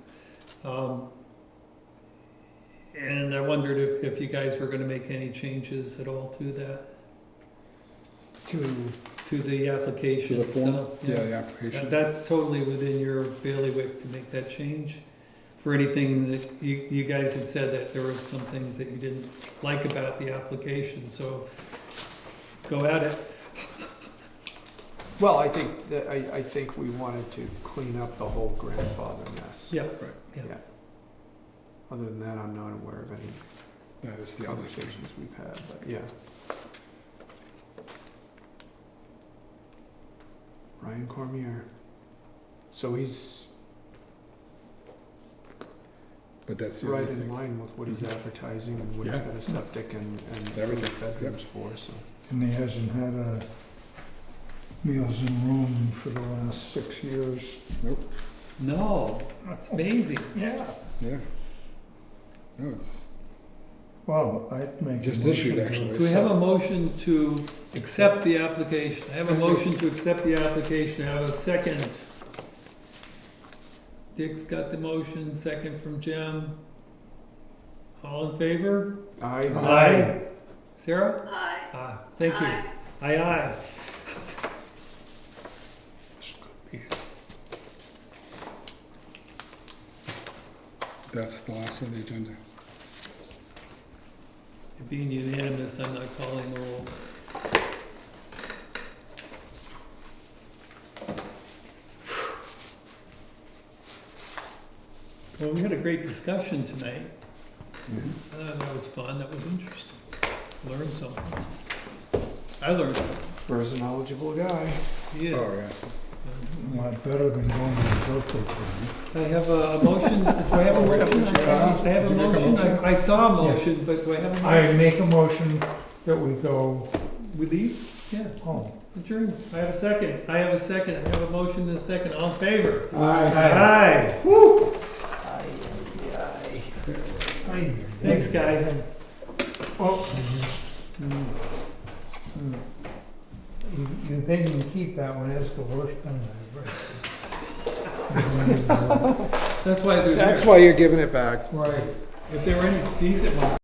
And I wondered if you guys were gonna make any changes at all to that, to the application To the form? itself. Yeah, the application. That's totally within your bailiwick to make that change. For anything that you guys had said that there were some things that you didn't like about the application, so go at it. Well, I think we wanted to clean up the whole grandfather mess. Yeah. Right. Yeah. Yeah. Other than that, I'm not aware of any That is the other thing. conversations we've had, but yeah. Ryan Cormier. So he's But that's the right other in thing. line with what he's advertising and what he's Yeah. got a septic and Everything, bedrooms for, so. And he hasn't had a meals and room for the last 6 years. No, it's amazing. Yeah. Yeah. No, it's Well, I'd make. a Just motion issued, to actually. Do we have a motion to accept the application? I have a motion to accept the application. I have a second. Dick's got the motion, second from Jim. All in favor? I Sarah? Aye. Aye. Thank you. Aye. Aye, aye. That's the last on the agenda. It being unanimous, I'm not calling the roll. Well, we had a great discussion tonight. I thought that was fun, that was interesting. Learned something. I learned something. Burr's a knowledgeable guy. He is. Oh, yeah. A lot better than going to the birthday party. I have a motion, do I have a motion? I have a motion, I saw a motion, but do I have a motion? I make a motion that we go, We leave? Yeah, oh. adjourn. I have a second, I have a motion and a second, all in favor? Aye. Aye. Woo! Aye. Thanks, guys. Oh. You think you can keep that one, it's the worst thing I've ever. That's why they're That's there. why you're giving it back. Right. If there were any decent ones.